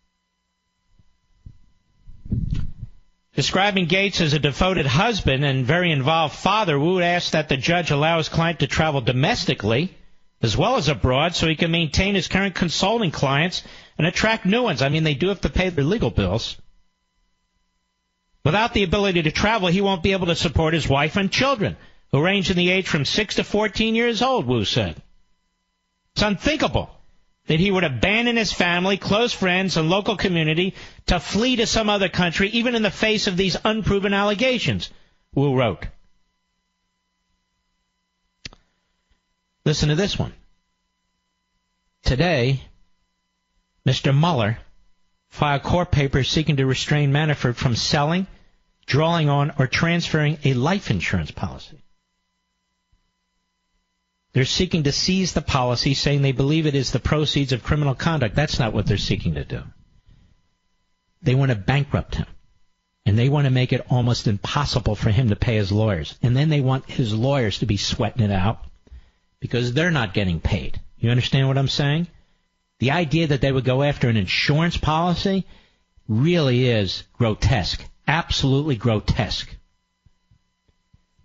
Describing Gates as a devoted husband and very involved father, Wu asked that the judge allow his client to travel domestically as well as abroad so he can maintain his current consulting clients and attract new ones. I mean, they do have to pay their legal bills. Without the ability to travel, he won't be able to support his wife and children, who range in the age from 6 to 14 years old, Wu said. It's unthinkable that he would abandon his family, close friends, and local community to flee to some other country, even in the face of these unproven allegations, Wu wrote. Listen to this one. Today, Mr. Mueller filed court papers seeking to restrain Manafort from selling, drawing on, or transferring a life insurance policy. They're seeking to seize the policy, saying they believe it is the proceeds of criminal conduct. That's not what they're seeking to do. They want to bankrupt him. And they want to make it almost impossible for him to pay his lawyers. And then they want his lawyers to be sweating it out because they're not getting paid. You understand what I'm saying? The idea that they would go after an insurance policy really is grotesque, absolutely grotesque.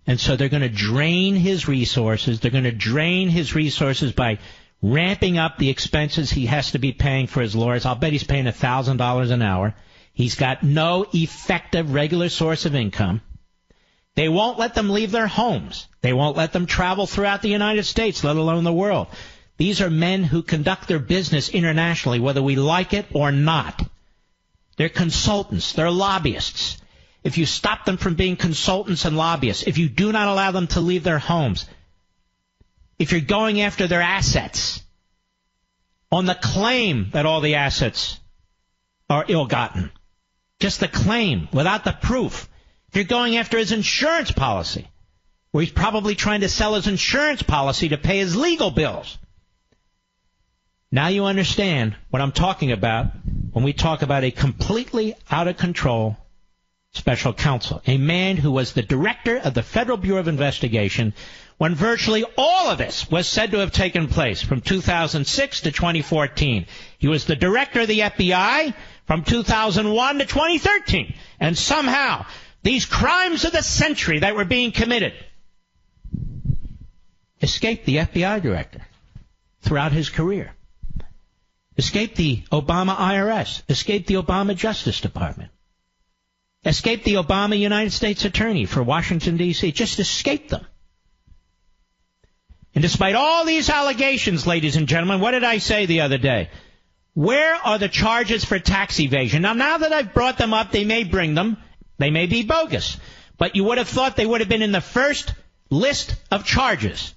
And so they're going to drain his resources. They're going to drain his resources by ramping up the expenses he has to be paying for his lawyers. I'll bet he's paying $1,000 an hour. He's got no effective regular source of income. They won't let them leave their homes. They won't let them travel throughout the United States, let alone the world. These are men who conduct their business internationally, whether we like it or not. They're consultants. They're lobbyists. If you stop them from being consultants and lobbyists, if you do not allow them to leave their homes, if you're going after their assets on the claim that all the assets are ill-gotten, just the claim without the proof, if you're going after his insurance policy, where he's probably trying to sell his insurance policy to pay his legal bills, now you understand what I'm talking about when we talk about a completely out-of-control special counsel, a man who was the director of the Federal Bureau of Investigation when virtually all of this was said to have taken place from 2006 to 2014. He was the director of the FBI from 2001 to 2013. And somehow, these crimes of the century that were being committed escaped the FBI director throughout his career. Escaped the Obama IRS. Escaped the Obama Justice Department. Escaped the Obama United States Attorney for Washington, D.C. Just escaped them. And despite all these allegations, ladies and gentlemen, what did I say the other day? Where are the charges for tax evasion? Now that I've brought them up, they may bring them. They may be bogus. But you would have thought they would have been in the first list of charges.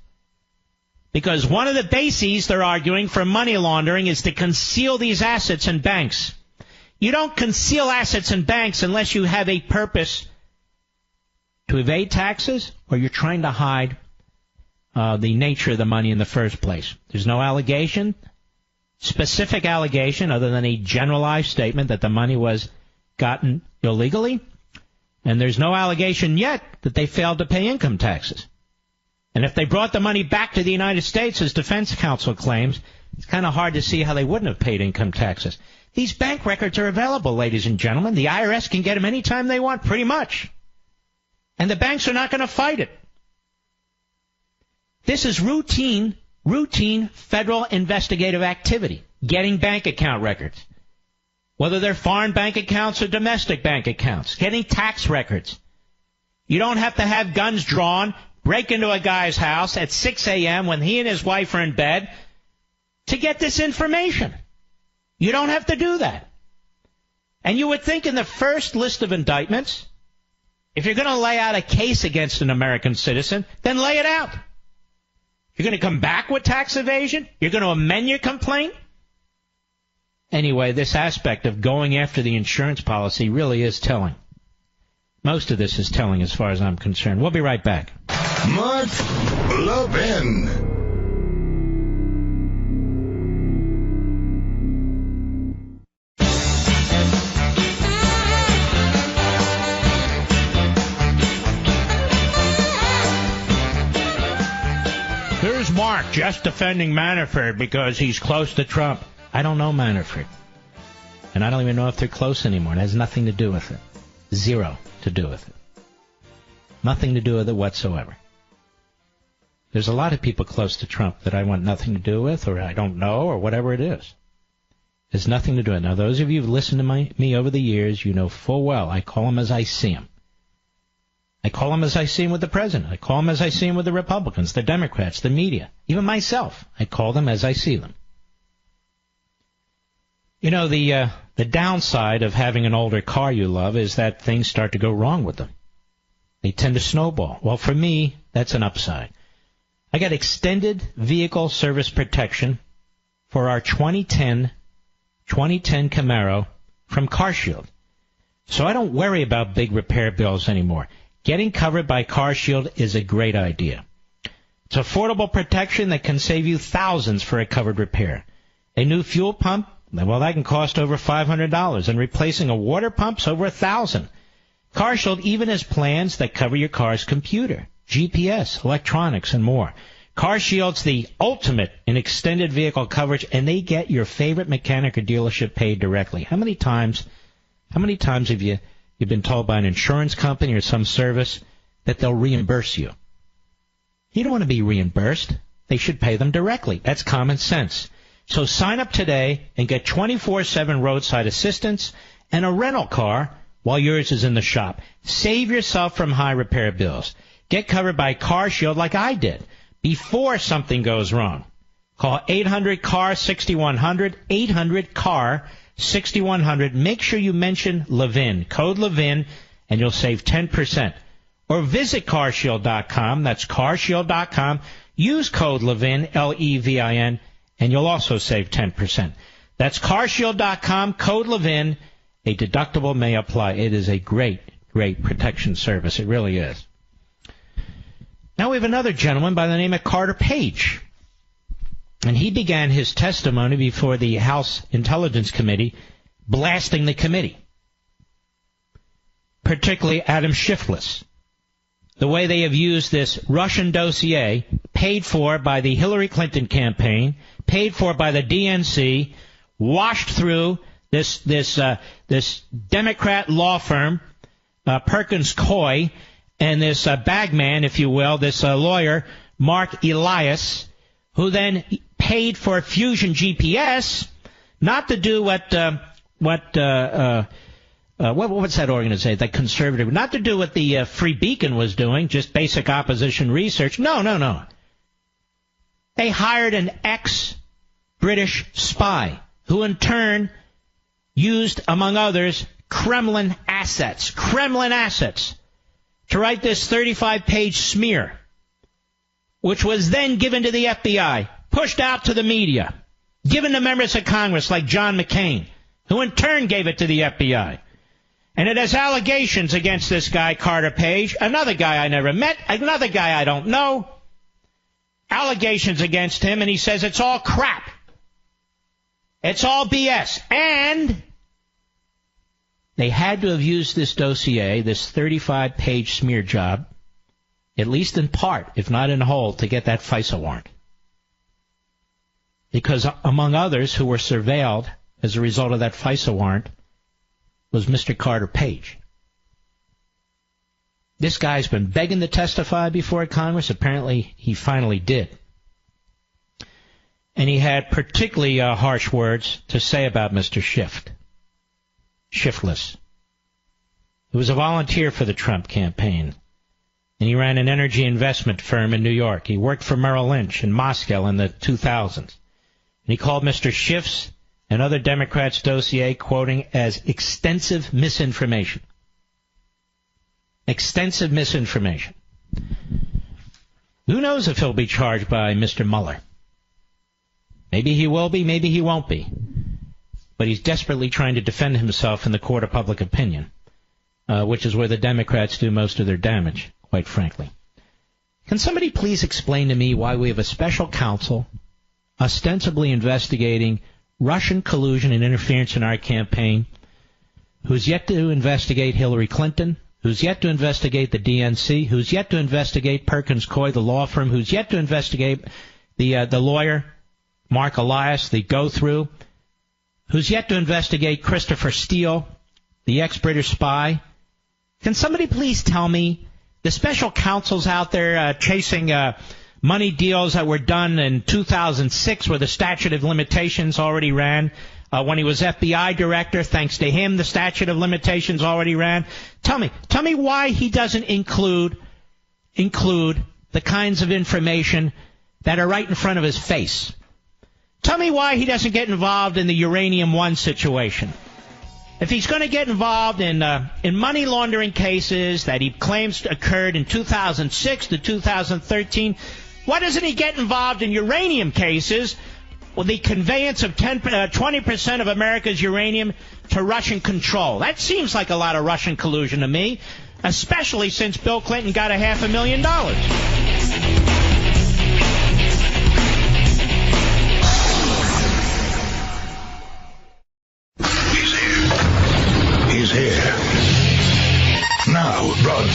Because one of the bases they're arguing for money laundering is to conceal these assets in banks. You don't conceal assets in banks unless you have a purpose to evade taxes or you're trying to hide the nature of the money in the first place. There's no allegation, specific allegation, other than a generalized statement that the money was gotten illegally. And there's no allegation yet that they failed to pay income taxes. And if they brought the money back to the United States, as defense counsel claims, it's kind of hard to see how they wouldn't have paid income taxes. These bank records are available, ladies and gentlemen. The IRS can get them anytime they want, pretty much. And the banks are not going to fight it. This is routine federal investigative activity, getting bank account records, whether they're foreign bank accounts or domestic bank accounts, getting tax records. You don't have to have guns drawn, break into a guy's house at 6 a.m. when he and his wife are in bed to get this information. You don't have to do that. And you would think in the first list of indictments, if you're going to lay out a case against an American citizen, then lay it out. You're going to come back with tax evasion? You're going to amend your complaint? Anyway, this aspect of going after the insurance policy really is telling. Most of this is telling as far as I'm concerned. We'll be right back. Mark Levin. Here's Mark just defending Manafort because he's close to Trump. I don't know Manafort. And I don't even know if they're close anymore. It has nothing to do with it. Zero to do with it. Nothing to do with it whatsoever. There's a lot of people close to Trump that I want nothing to do with, or I don't know, or whatever it is. There's nothing to do with it. Now, those of you who've listened to me over the years, you know full well I call them as I see them. I call them as I see them with the president. I call them as I see them with the Republicans, the Democrats, the media, even myself. I call them as I see them. You know, the downside of having an older car you love is that things start to go wrong with them. They tend to snowball. Well, for me, that's an upside. I got extended vehicle service protection for our 2010 Camaro from CarShield. So I don't worry about big repair bills anymore. Getting covered by CarShield is a great idea. It's affordable protection that can save you thousands for a covered repair. A new fuel pump Well, that can cost over $500, and replacing a water pump's over $1,000. CarShield even has plans that cover your car's computer, GPS, electronics, and more. CarShield's the ultimate in extended vehicle coverage, and they get your favorite mechanic or dealership paid directly. How many times have you've been told by an insurance company or some service that they'll reimburse you? You don't want to be reimbursed. They should pay them directly. That's common sense. So sign up today and get 24/7 roadside assistance and a rental car while yours is in the shop. Save yourself from high repair bills. Get covered by CarShield like I did before something goes wrong. Call 800-CAR-6100, 800-CAR-6100. Make sure you mention Levin, code Levin, and you'll save 10%. Or visit CarShield.com. That's CarShield.com. Use code Levin, Levin, and you'll also save 10%. That's CarShield.com, code Levin. A deductible may apply. It is a great, great protection service. It really is. Now we have another gentleman by the name of Carter Page. And he began his testimony before the House Intelligence Committee, blasting the committee, particularly Adam Schiff. The way they have used this Russian dossier, paid for by the Hillary Clinton campaign, paid for by the DNC, washed through this Democrat law firm, Perkins Coie, and this bagman, if you will, this lawyer, Mark Elias, who then paid for Fusion GPS not to do what's that organization, that conservative, not to do what the Free Beacon was doing, just basic opposition research. No. They hired an ex-British spy who in turn used, among others, Kremlin assets to write this 35-page smear, which was then given to the FBI, pushed out to the media, given to members of Congress like John McCain, who in turn gave it to the FBI. And it has allegations against this guy, Carter Page, another guy I never met, another guy I don't know, allegations against him, and he says it's all crap. It's all BS. And they had to have used this dossier, this 35-page smear job, at least in part, if not in whole, to get that FISA warrant. Because among others who were surveilled as a result of that FISA warrant was Mr. Carter Page. This guy's been begging to testify before Congress. Apparently, he finally did. And he had particularly harsh words to say about Mr. Schiff. He was a volunteer for the Trump campaign, and he ran an energy investment firm in New York. He worked for Merrill Lynch in Moscow in the 2000s. And he called Mr. Schiff's and other Democrats' dossier, quoting, as extensive misinformation. Extensive misinformation. Who knows if he'll be charged by Mr. Mueller? Maybe he will be, maybe he won't be. But he's desperately trying to defend himself in the court of public opinion, which is where the Democrats do most of their damage, quite frankly. Can somebody please explain to me why we have a special counsel ostensibly investigating Russian collusion and interference in our campaign, who's yet to investigate Hillary Clinton, who's yet to investigate the DNC, who's yet to investigate Perkins Coie, the law firm, who's yet to investigate the lawyer, Mark Elias, the go-through, who's yet to investigate Christopher Steele, the ex-British spy? Can somebody please tell me, the special counsel's out there chasing money deals that were done in 2006 where the statute of limitations already ran. When he was FBI director, thanks to him, the statute of limitations already ran. Tell me why he doesn't include the kinds of information that are right in front of his face. Tell me why he doesn't get involved in the Uranium One situation. If he's going to get involved in money laundering cases that he claims occurred in 2006 to 2013, why doesn't he get involved in uranium cases with the conveyance of 20% of America's uranium to Russian control? That seems like a lot of Russian collusion to me, especially since Bill Clinton got $500,000.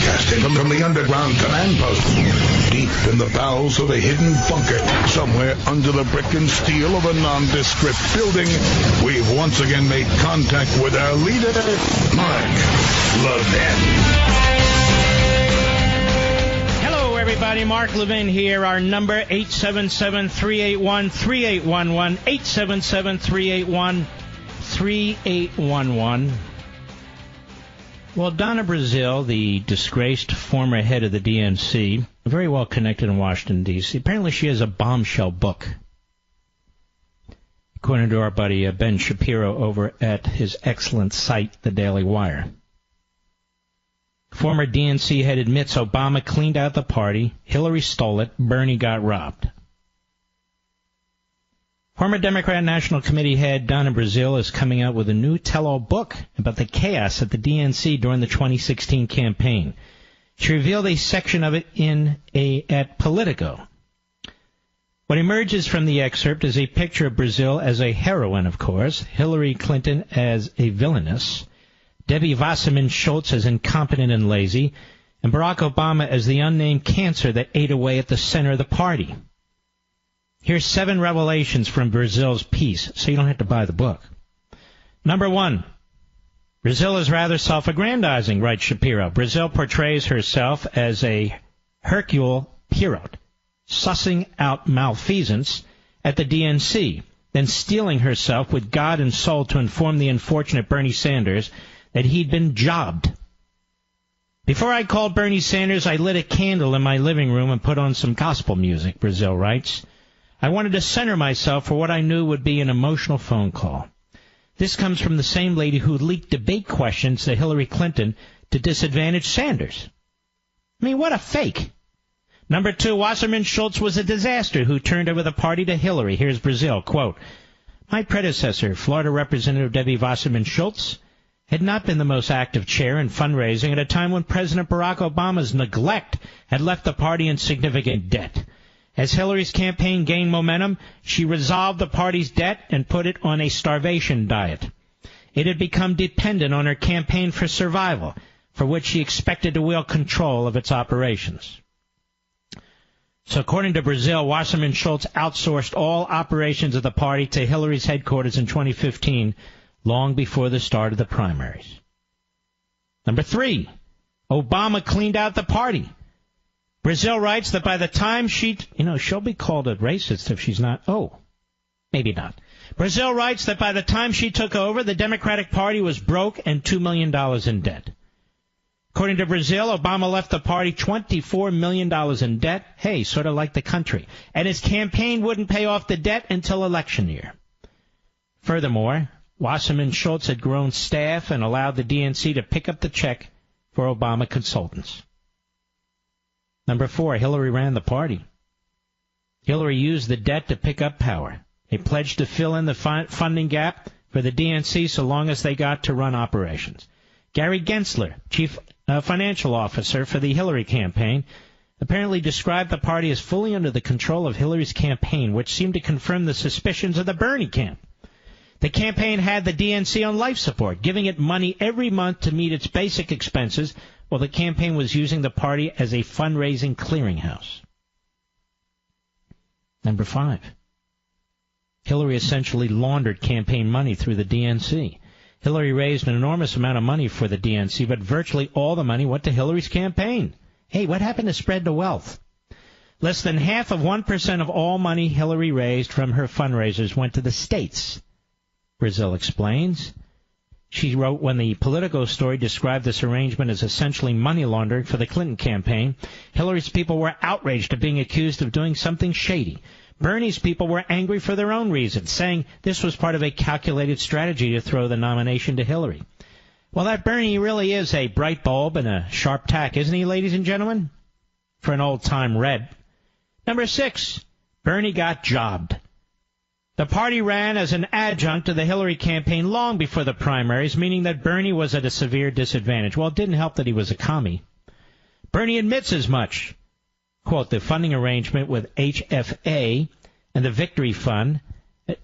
Broadcasting from the underground command post, deep in the bowels of a hidden bunker, somewhere under the brick and steel of a nondescript building, we've once again made contact with our leader, Mark Levin. Hello, everybody. Mark Levin here. Our number, 877-381-3811, 877-381-3811. Well, Donna Brazile, the disgraced former head of the DNC, very well connected in Washington, D.C., apparently she has a bombshell book. According to our buddy Ben Shapiro over at his excellent site, The Daily Wire. Former DNC head admits Obama cleaned out the party, Hillary stole it, Bernie got robbed. Former Democrat National Committee head Donna Brazile is coming out with a new tell-all book about the chaos at the DNC during the 2016 campaign. She revealed a section of it at Politico. What emerges from the excerpt is a picture of Brazile as a heroine, of course, Hillary Clinton as a villainess, Debbie Wasserman Schultz as incompetent and lazy, and Barack Obama as the unnamed cancer that ate away at the center of the party. Here's 7 revelations from Brazile's piece, so you don't have to buy the book. Number 1, Brazile is rather self-aggrandizing, writes Shapiro. Brazile portrays herself as a Hercule Poirot, sussing out malfeasance at the DNC, then steeling herself with God and soul to inform the unfortunate Bernie Sanders that he'd been jobbed. Before I called Bernie Sanders, I lit a candle in my living room and put on some gospel music, Brazile writes. I wanted to center myself for what I knew would be an emotional phone call. This comes from the same lady who leaked debate questions to Hillary Clinton to disadvantage Sanders. I mean, what a fake. Number 2, Wasserman Schultz was a disaster who turned over the party to Hillary. Here's Brazile, quote, my predecessor, Florida Representative Debbie Wasserman Schultz, had not been the most active chair in fundraising at a time when President Barack Obama's neglect had left the party in significant debt. As Hillary's campaign gained momentum, she resolved the party's debt and put it on a starvation diet. It had become dependent on her campaign for survival, for which she expected to wield control of its operations. So according to Brazile, Wasserman Schultz outsourced all operations of the party to Hillary's headquarters in 2015, long before the start of the primaries. Number 3, Obama cleaned out the party. Brazile writes that by the time she'll be called a racist if she's not. Oh, maybe not. Brazile writes that by the time she took over, the Democratic Party was broke and $2 million in debt. According to Brazile, Obama left the party $24 million in debt. Hey, sort of like the country. And his campaign wouldn't pay off the debt until election year. Furthermore, Wasserman Schultz had grown staff and allowed the DNC to pick up the check for Obama consultants. Number 4, Hillary ran the party. Hillary used the debt to pick up power. They pledged to fill in the funding gap for the DNC so long as they got to run operations. Gary Gensler, chief financial officer for the Hillary campaign, apparently described the party as fully under the control of Hillary's campaign, which seemed to confirm the suspicions of the Bernie camp. The campaign had the DNC on life support, giving it money every month to meet its basic expenses, while the campaign was using the party as a fundraising clearinghouse. Number 5. Hillary essentially laundered campaign money through the DNC. Hillary raised an enormous amount of money for the DNC, but virtually all the money went to Hillary's campaign. Hey, what happened to spread the wealth? Less than half of 1% of all money Hillary raised from her fundraisers went to the states, Brazile explains. She wrote, when the Politico story described this arrangement as essentially money laundering for the Clinton campaign, Hillary's people were outraged at being accused of doing something shady. Bernie's people were angry for their own reasons, saying this was part of a calculated strategy to throw the nomination to Hillary. Well, that Bernie really is a bright bulb and a sharp tack, isn't he, ladies and gentlemen? For an old-time red. Number 6, Bernie got jobbed. The party ran as an adjunct to the Hillary campaign long before the primaries, meaning that Bernie was at a severe disadvantage. Well, it didn't help that he was a commie. Bernie admits as much. Quote, the funding arrangement with HFA and the Victory Fund,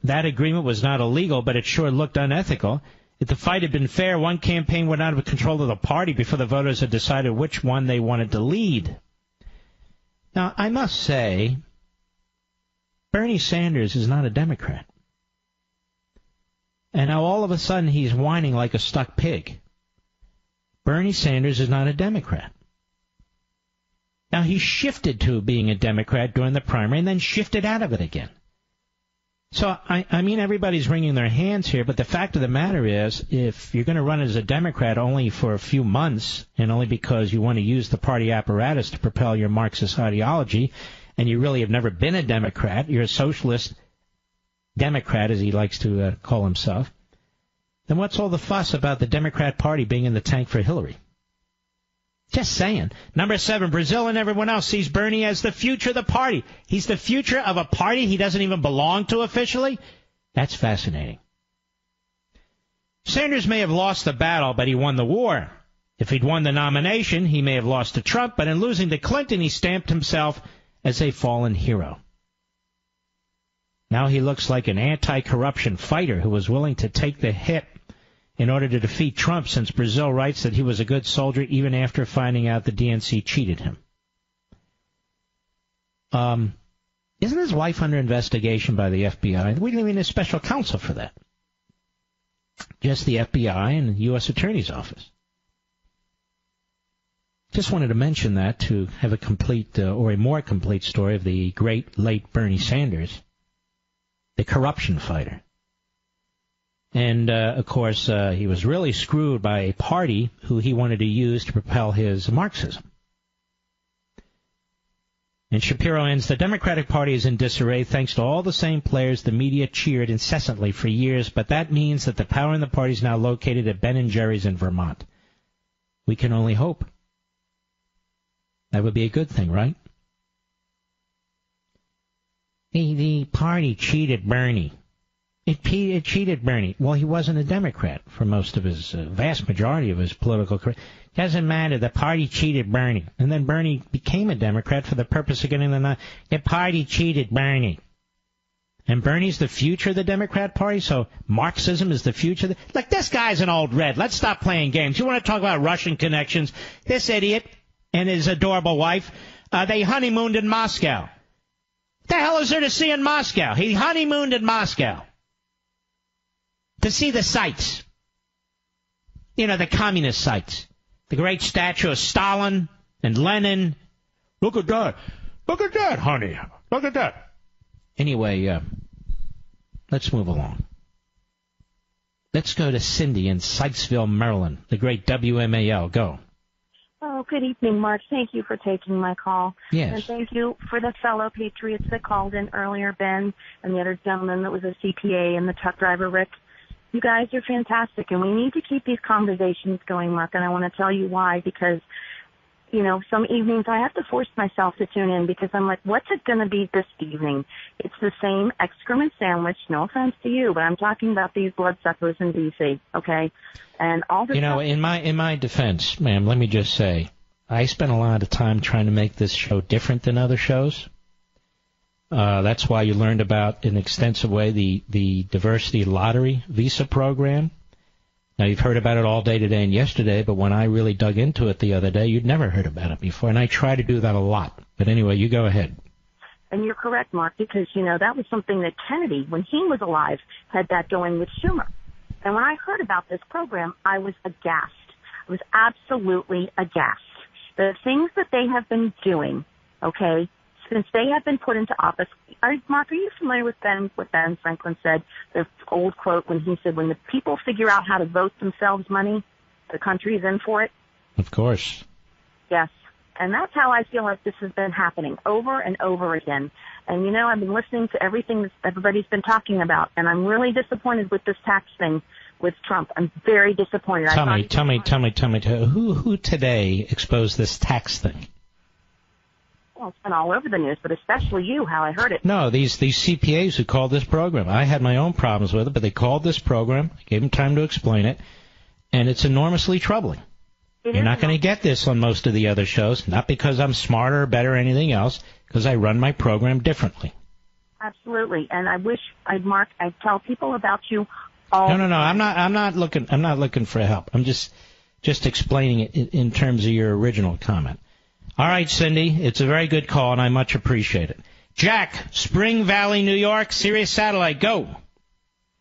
that agreement was not illegal, but it sure looked unethical. If the fight had been fair, one campaign would not have control of the party before the voters had decided which one they wanted to lead. Now, I must say, Bernie Sanders is not a Democrat. And now all of a sudden he's whining like a stuck pig. Bernie Sanders is not a Democrat. Now, he shifted to being a Democrat during the primary and then shifted out of it again. So, I mean, everybody's wringing their hands here, but the fact of the matter is, if you're going to run as a Democrat only for a few months and only because you want to use the party apparatus to propel your Marxist ideology, and you really have never been a Democrat, you're a socialist Democrat, as he likes to call himself, then what's all the fuss about the Democrat Party being in the tank for Hillary? Just saying. Number 7, Brazil and everyone else sees Bernie as the future of the party. He's the future of a party he doesn't even belong to officially? That's fascinating. Sanders may have lost the battle, but he won the war. If he'd won the nomination, he may have lost to Trump, but in losing to Clinton, he stamped himself as a fallen hero. Now he looks like an anti-corruption fighter who was willing to take the hit in order to defeat Trump, since Brazil writes that he was a good soldier even after finding out the DNC cheated him. Isn't his wife under investigation by the FBI? We didn't even need a special counsel for that. Just the FBI and the U.S. Attorney's Office. Just wanted to mention that to have a complete or a more complete story of the great late Bernie Sanders, the corruption fighter. And, of course, he was really screwed by a party who he wanted to use to propel his Marxism. And Shapiro ends, the Democratic Party is in disarray thanks to all the same players the media cheered incessantly for years, but that means that the power in the party is now located at Ben & Jerry's in Vermont. We can only hope. That would be a good thing, right? The party cheated Bernie. It cheated Bernie. Well, he wasn't a Democrat for most of his, vast majority of his political career. Doesn't matter. The party cheated Bernie. And then Bernie became a Democrat for the purpose of getting the party cheated Bernie. And Bernie's the future of the Democrat Party, so Marxism is the future. Look, this guy's an old red. Let's stop playing games. You want to talk about Russian connections? This idiot and his adorable wife, they honeymooned in Moscow. What the hell is there to see in Moscow? He honeymooned in Moscow. To see the sights. You know, the communist sights. The great statue of Stalin and Lenin. Look at that. Look at that, honey. Look at that. Anyway, let's move along. Let's go to Cindy in Sykesville, Maryland. The great WMAL. Go. Oh, good evening, Mark. Thank you for taking my call. Yes. And thank you for the fellow patriots that called in earlier, Ben, and the other gentleman that was a CPA and the truck driver, Rick. You guys are fantastic, and we need to keep these conversations going, Mark, and I want to tell you why, because, you know, some evenings I have to force myself to tune in because I'm like, what's it going to be this evening? It's the same excrement sandwich, no offense to you, but I'm talking about these bloodsuckers in D.C., okay? And all this stuff. In my defense, ma'am, let me just say, I spent a lot of time trying to make this show different than other shows. That's why you learned about, in an extensive way, the diversity lottery visa program. Now, you've heard about it all day today and yesterday, but when I really dug into it the other day, you'd never heard about it before, and I try to do that a lot. But anyway, you go ahead. And you're correct, Mark, because, you know, that was something that Kennedy, when he was alive, had that going with Schumer. And when I heard about this program, I was aghast. I was absolutely aghast. The things that they have been doing, okay, since they have been put into office. Mark, are you familiar with what Ben Franklin said, the old quote when he said, when the people figure out how to vote themselves money, the country is in for it? Of course. Yes. And that's how I feel like this has been happening over and over again. And, you know, I've been listening to everything that everybody's been talking about, and I'm really disappointed with this tax thing with Trump. I'm very disappointed. Tell me, who today exposed this tax thing? Well, it's been all over the news, but especially you, how I heard it. No, these CPAs who called this program. I had my own problems with it, but they called this program. I gave them time to explain it, and it's enormously troubling. You're not going to get this on most of the other shows, not because I'm smarter or better or anything else, because I run my program differently. Absolutely, and I wish, Mark, I'd tell people about you No. I'm not looking for help. I'm just explaining it in terms of your original comment. All right, Cindy, it's a very good call, and I much appreciate it. Jack, Spring Valley, New York, Sirius Satellite, go.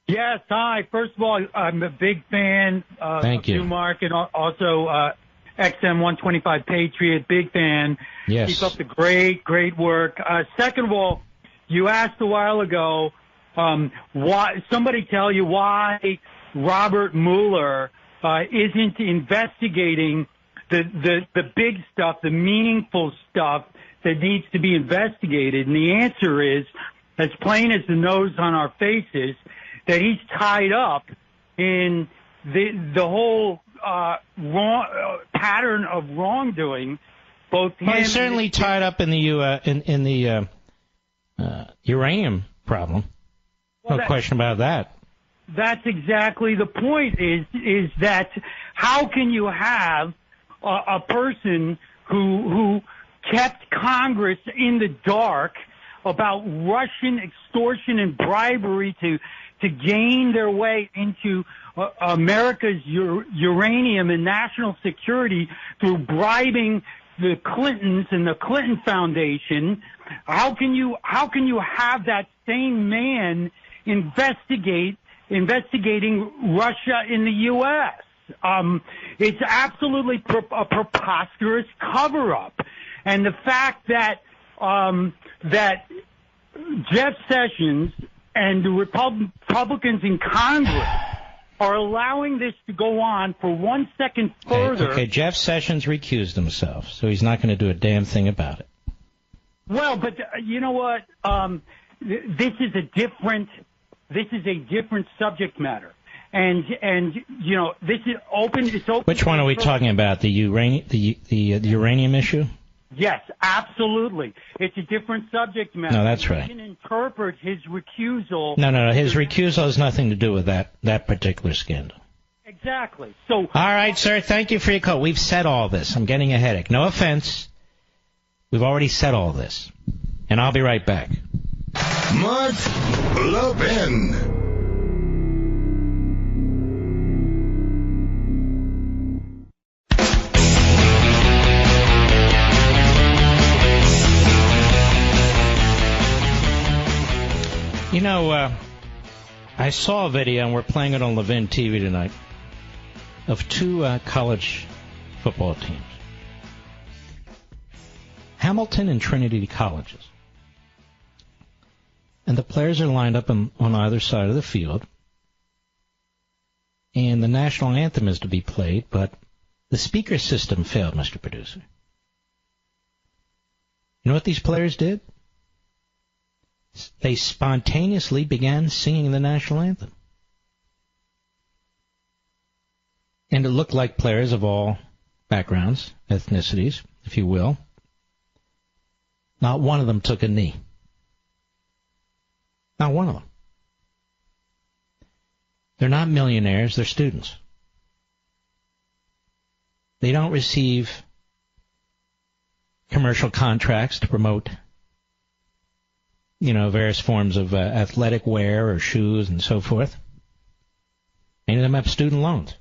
Yes, hi. First of all, I'm a big fan Thank you, Mark, and also XM 125 Patriot, big fan. Yes. Keep up the great work. Second of all, you asked a while ago, why somebody tell you why Robert Mueller isn't investigating the big stuff, the meaningful stuff that needs to be investigated. And the answer is, as plain as the nose on our faces, that he's tied up in the whole pattern of wrongdoing. Both him he's certainly tied up in the uranium problem. No question about that. That's exactly the point. Is that how can you have a person who kept Congress in the dark about Russian extortion and bribery to gain their way into America's uranium and national security through bribing the Clintons and the Clinton Foundation? How can you have that same man investigating Russia in the U.S.? It's absolutely a preposterous cover-up, and the fact that that Jeff Sessions and the Republicans in Congress are allowing this to go on for 1 second further. Okay, Jeff Sessions recused himself, so he's not going to do a damn thing about it. Well, but you know what? This is a different subject matter, and you know, this is open. It's open. Which one are we talking about? The uranium issue? Yes, absolutely. It's a different subject matter. No, that's right. You can interpret his recusal. No. His recusal has nothing to do with that particular scandal. Exactly. So. All right, sir. Thank you for your call. We've said all this. I'm getting a headache. No offense. We've already said all this. And I'll be right back. Mark Levin. You know, I saw a video, and we're playing it on Levin TV tonight, of two college football teams. Hamilton and Trinity colleges. And the players are lined up on either side of the field. And the national anthem is to be played, but the speaker system failed, Mr. Producer. You know what these players did? They spontaneously began singing the national anthem. And it looked like players of all backgrounds, ethnicities, if you will. Not one of them took a knee. Not one of them. They're not millionaires, they're students. They don't receive commercial contracts to promote, various forms of athletic wear or shoes and so forth. Many of them have student loans.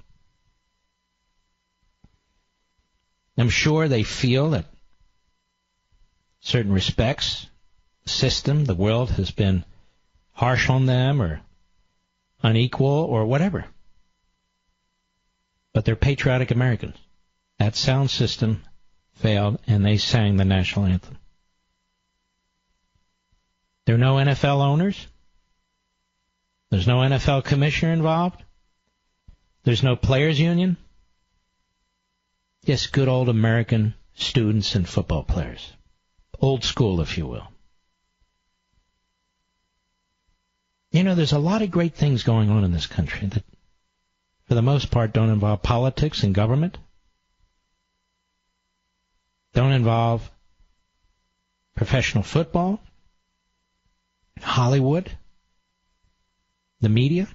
I'm sure they feel that certain respects, the system, the world has been harsh on them or unequal or whatever. But they're patriotic Americans. That sound system failed, and they sang the national anthem. There are no NFL owners. There's no NFL commissioner involved. There's no players union. Just good old American students and football players. Old school, if you will. There's a lot of great things going on in this country that, for the most part, don't involve politics and government. Don't involve professional football, Hollywood, the media.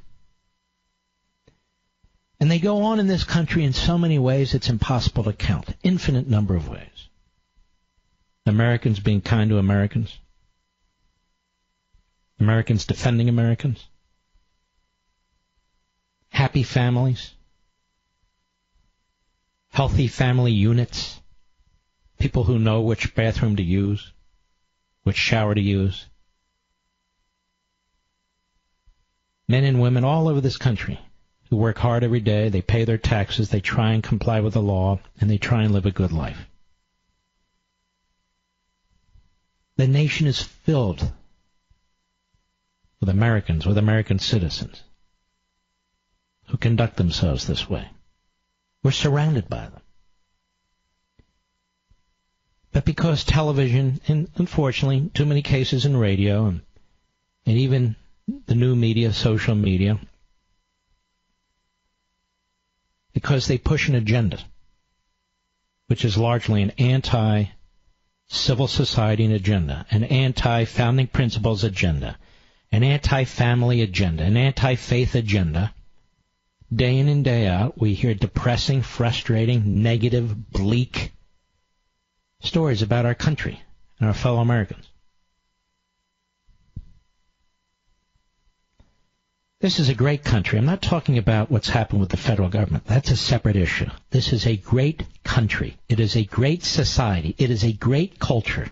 And they go on in this country in so many ways it's impossible to count. Infinite number of ways. Americans being kind to Americans. Americans defending Americans. happy families, healthy family units, people who know which bathroom to use, which shower to use. Men and women all over this country who work hard every day, they pay their taxes, they try and comply with the law, and they try and live a good life. The nation is filled with Americans, with American citizens who conduct themselves this way. We're surrounded by them. But because television, and unfortunately, too many cases in radio, and even the new media, social media, because they push an agenda, which is largely an anti-civil society agenda, an anti-founding principles agenda, an anti-family agenda, an anti-faith agenda. Day in and day out, we hear depressing, frustrating, negative, bleak stories about our country and our fellow Americans. This is a great country. I'm not talking about what's happened with the federal government. That's a separate issue. This is a great country. It is a great society. It is a great culture.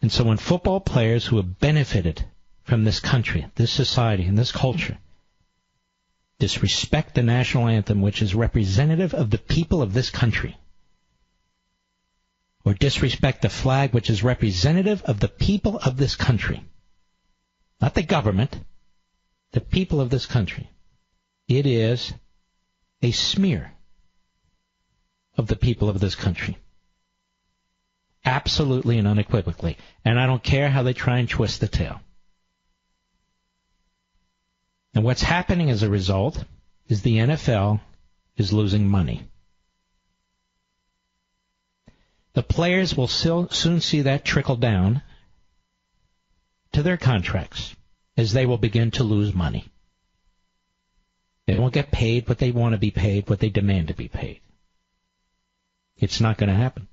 And so when football players who have benefited from this country, this society, and this culture disrespect the national anthem, which is representative of the people of this country, or disrespect the flag, which is representative of the people of this country, not the government, the people of this country, it is a smear of the people of this country. Absolutely and unequivocally. And I don't care how they try and twist the tail. And what's happening as a result is the NFL is losing money. The players will soon see that trickle down to their contracts as they will begin to lose money. They won't get paid what they want to be paid, what they demand to be paid. It's not going to happen.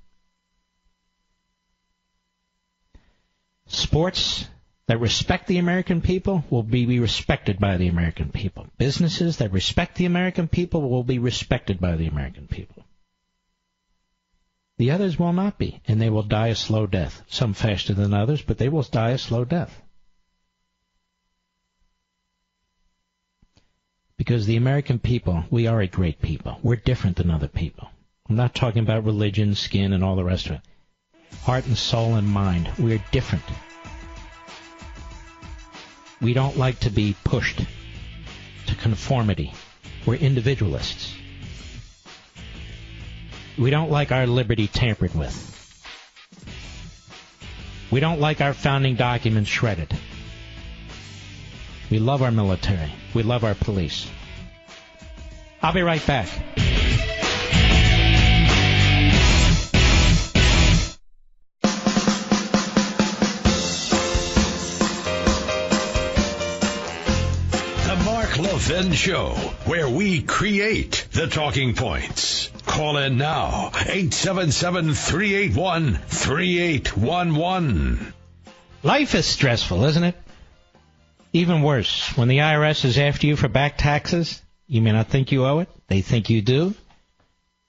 Sports that respect the American people will be respected by the American people. Businesses that respect the American people will be respected by the American people. The others will not be, and they will die a slow death. Some faster than others, but they will die a slow death. Because the American people, we are a great people. We're different than other people. I'm not talking about religion, skin, and all the rest of it. Heart and soul and mind. We're different. We don't like to be pushed to conformity. We're individualists. We don't like our liberty tampered with. We don't like our founding documents shredded. We love our military. We love our police. I'll be right back. The Mark Levin Show, where we create the talking points. Call in now, 877-381-3811. Life is stressful, isn't it? Even worse, when the IRS is after you for back taxes, you may not think you owe it. They think you do.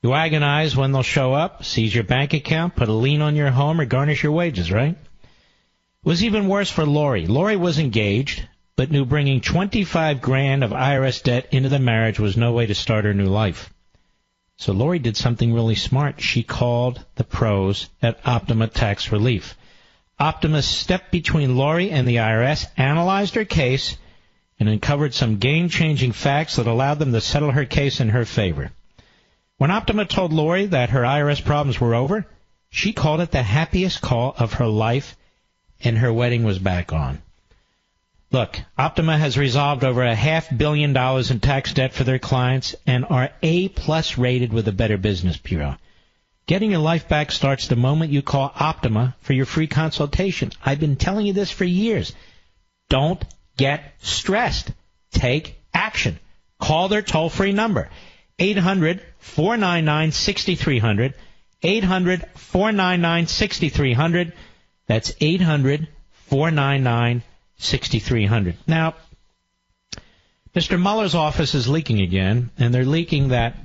You agonize when they'll show up, seize your bank account, put a lien on your home, or garnish your wages, right? It was even worse for Lori. Lori was engaged, but knew bringing $25,000 of IRS debt into the marriage was no way to start her new life. So Lori did something really smart. She called the pros at Optima Tax Relief. Optima stepped between Lori and the IRS, analyzed her case, and uncovered some game-changing facts that allowed them to settle her case in her favor. When Optima told Lori that her IRS problems were over, she called it the happiest call of her life, and her wedding was back on. Look, Optima has resolved over $500 million in tax debt for their clients and are A+ rated with the Better Business Bureau. Getting your life back starts the moment you call Optima for your free consultation. I've been telling you this for years. Don't get stressed. Take action. Call their toll-free number, 800-499-6300, 800-499-6300. That's 800-499-6300. Now, Mr. Mueller's office is leaking again, and they're leaking that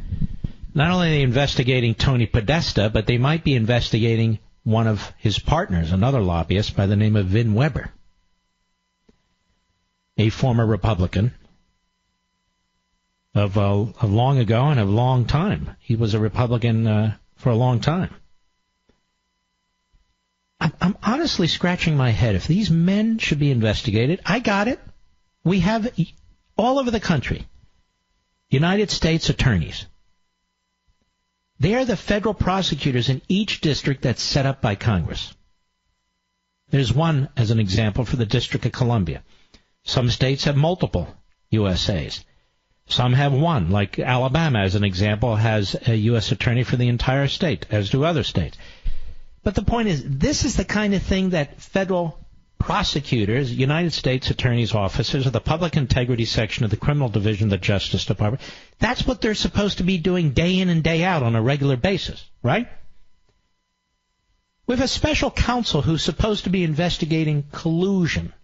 not only are they investigating Tony Podesta, but they might be investigating one of his partners, another lobbyist by the name of Vin Weber, a former Republican of long ago and of long time. He was a Republican for a long time. I'm honestly scratching my head. If these men should be investigated, I got it. We have all over the country United States attorneys. They are the federal prosecutors in each district that's set up by Congress. There's one, as an example, for the District of Columbia. Some states have multiple USAs. Some have one, like Alabama, as an example, has a U.S. attorney for the entire state, as do other states. But the point is, this is the kind of thing that federal prosecutors, United States attorneys' offices, or the Public Integrity Section of the Criminal Division of the Justice Department, that's what they're supposed to be doing day in and day out on a regular basis, right? We have a special counsel who's supposed to be investigating collusion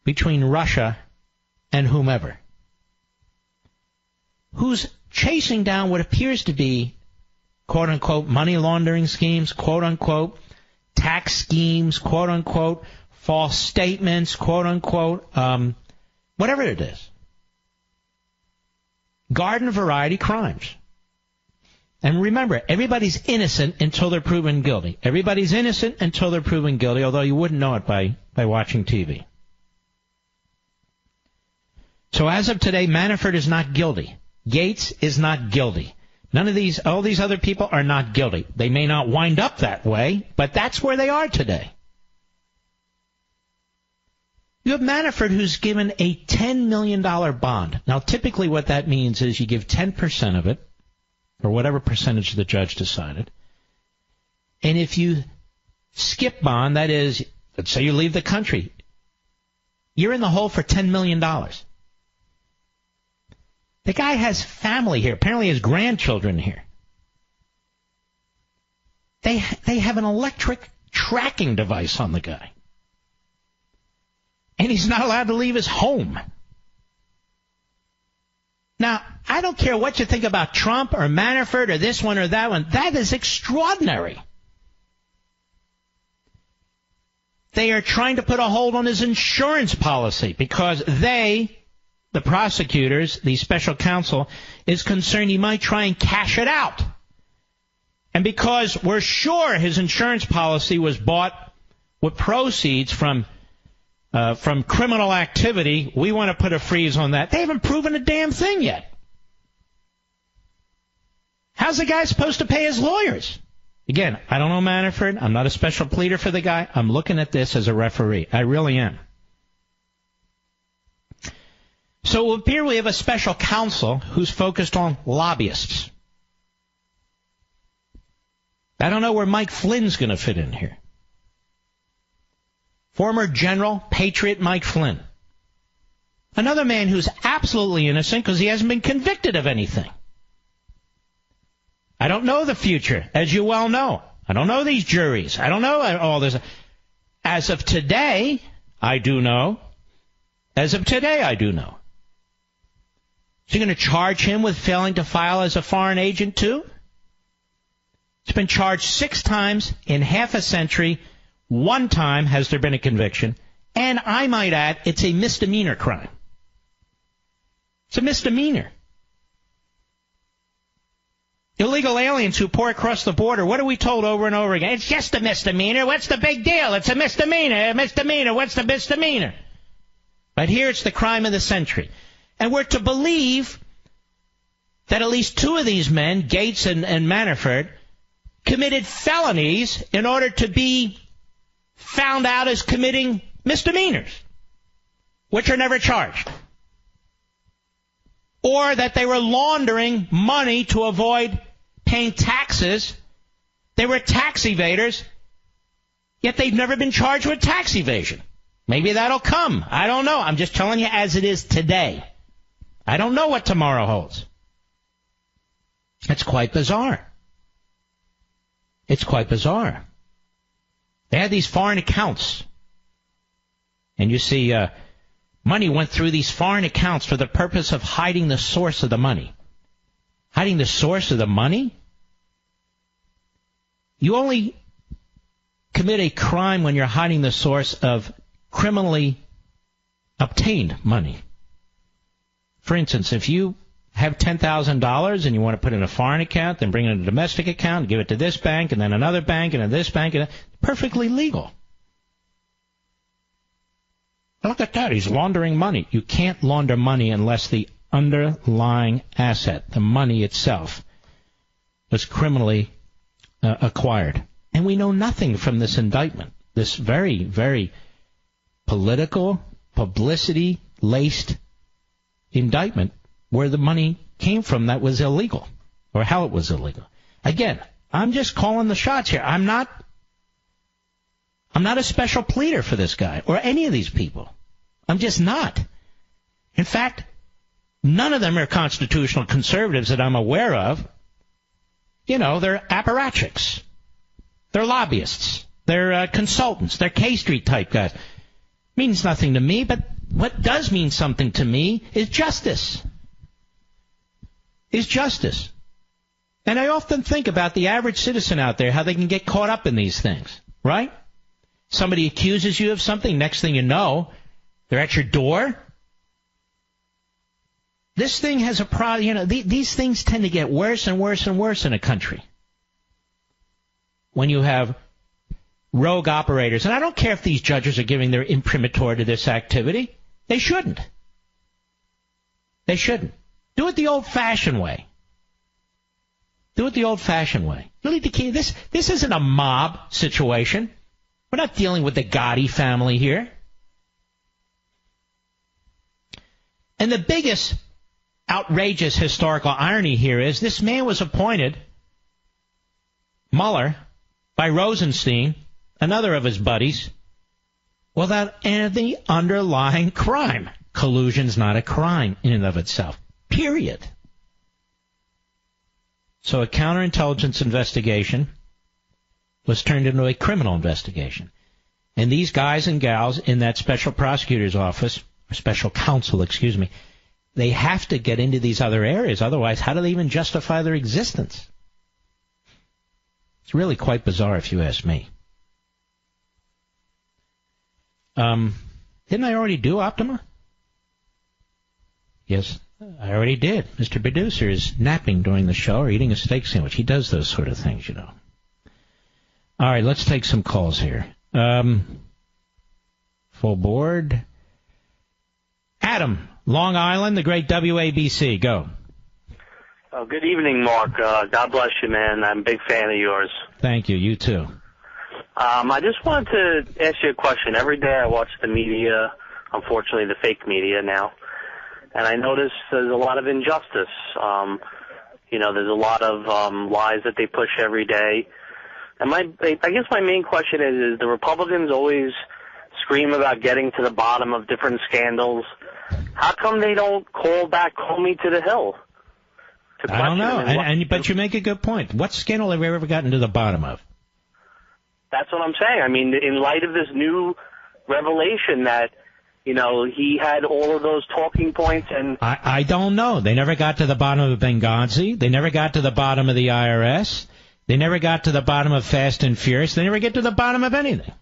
between Russia and whomever, who's chasing down what appears to be, quote-unquote, money laundering schemes, quote-unquote, tax schemes, quote-unquote, false statements, quote-unquote, whatever it is. Garden variety crimes. And remember, everybody's innocent until they're proven guilty. Everybody's innocent until they're proven guilty, although you wouldn't know it by watching TV. So as of today, Manafort is not guilty. Gates is not guilty. None of these, all these other people are not guilty. They may not wind up that way, but that's where they are today. You have Manafort who's given a $10 million bond. Now, typically what that means is you give 10% of it, or whatever percentage the judge decided. And if you skip bond, that is, let's say you leave the country, you're in the hole for $10 million. The guy has family here. Apparently his grandchildren here. They have an electric tracking device on the guy. And he's not allowed to leave his home. Now, I don't care what you think about Trump or Manafort or this one or that one. That is extraordinary. They are trying to put a hold on his insurance policy because they, the prosecutors, the special counsel, is concerned he might try and cash it out. And because we're sure his insurance policy was bought with proceeds from criminal activity, we want to put a freeze on that. They haven't proven a damn thing yet. How's the guy supposed to pay his lawyers? Again, I don't know Manafort. I'm not a special pleader for the guy. I'm looking at this as a referee. I really am. So it will appear we have a special counsel who's focused on lobbyists. I don't know where Mike Flynn's going to fit in here. Former General Patriot Mike Flynn. Another man who's absolutely innocent because he hasn't been convicted of anything. I don't know the future, as you well know. I don't know these juries. I don't know all this. As of today, I do know. As of today, I do know. So you're going to charge him with failing to file as a foreign agent, too? He's been charged 6 times in half a century. 1 time has there been a conviction. And I might add, it's a misdemeanor crime. It's a misdemeanor. Illegal aliens who pour across the border, what are we told over and over again? It's just a misdemeanor. What's the big deal? It's a misdemeanor. A misdemeanor. What's the misdemeanor? But here it's the crime of the century. And we're to believe that at least 2 of these men, Gates and Manafort, committed felonies in order to be found out as committing misdemeanors, which are never charged. Or that they were laundering money to avoid paying taxes. They were tax evaders, yet they've never been charged with tax evasion. Maybe that'll come. I don't know. I'm just telling you as it is today. I don't know what tomorrow holds. It's quite bizarre. It's quite bizarre. They had these foreign accounts. And you see Money went through these foreign accounts for the purpose of hiding the source of the money. Hiding the source of the money? You only commit a crime when you're hiding the source of criminally obtained money. For instance, if you have $10,000 and you want to put it in a foreign account, then bring it in a domestic account, give it to this bank, and then another bank, and then this bank, and perfectly legal. Look at that. He's laundering money. You can't launder money unless the underlying asset, the money itself, was criminally acquired. And we know nothing from this indictment, this very, very political, publicity-laced indictment where the money came from that was illegal, or how it was illegal. Again, I'm just calling the shots here. I'm not a special pleader for this guy or any of these people. I'm just not. In fact, none of them are constitutional conservatives that I'm aware of. You know, they're apparatchiks. They're lobbyists. They're consultants. They're K Street type guys. Means nothing to me, but what does mean something to me is justice. Is justice. And I often think about the average citizen out there, how they can get caught up in these things, right? Somebody accuses you of something, next thing you know, they're at your door. This thing has a problem. You know, these things tend to get worse and worse and worse in a country. When you have rogue operators, and I don't care if these judges are giving their imprimatur to this activity. They shouldn't. They shouldn't. Do it the old-fashioned way. Do it the old-fashioned way. Really, this isn't a mob situation. We're not dealing with the Gotti family here. And the biggest outrageous historical irony here is this man was appointed, Mueller, by Rosenstein, another of his buddies, without any underlying crime. Collusion's not a crime in and of itself. Period. So a counterintelligence investigation was turned into a criminal investigation. And these guys and gals in that special prosecutor's office, or special counsel, excuse me, they have to get into these other areas. Otherwise, how do they even justify their existence? It's really quite bizarre if you ask me. Didn't I already do Optima? Yes, I already did. Mr. Producer is napping during the show or eating a steak sandwich. He does those sort of things, you know. All right, let's take some calls here. Full board. Adam, Long Island, the great WABC. Go. Oh, good evening, Mark. God bless you, man. I'm a big fan of yours. Thank you. You too. I just wanted to ask you a question. Every day I watch the media, unfortunately the fake media now, and I notice there's a lot of injustice. There's a lot of lies that they push every day. And I guess my main question is the Republicans always scream about getting to the bottom of different scandals. How come they don't call back Comey to the Hill? I don't know. But you make a good point. What scandal have we ever gotten to the bottom of? That's what I'm saying. I mean, in light of this new revelation that, he had all of those talking points and... I don't know. They never got to the bottom of Benghazi. They never got to the bottom of the IRS. They never got to the bottom of Fast and Furious. They never get to the bottom of anything.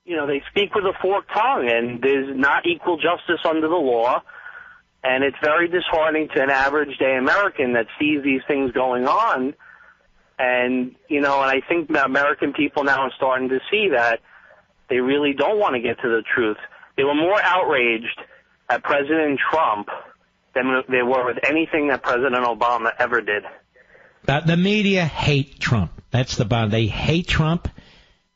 They speak with a forked tongue, and there's not equal justice under the law. And it's very disheartening to an average day American that sees these things going on. And, and I think American people now are starting to see that they really don't want to get to the truth. They were more outraged at President Trump than they were with anything that President Obama ever did. The media hate Trump. That's the bottom. They hate Trump.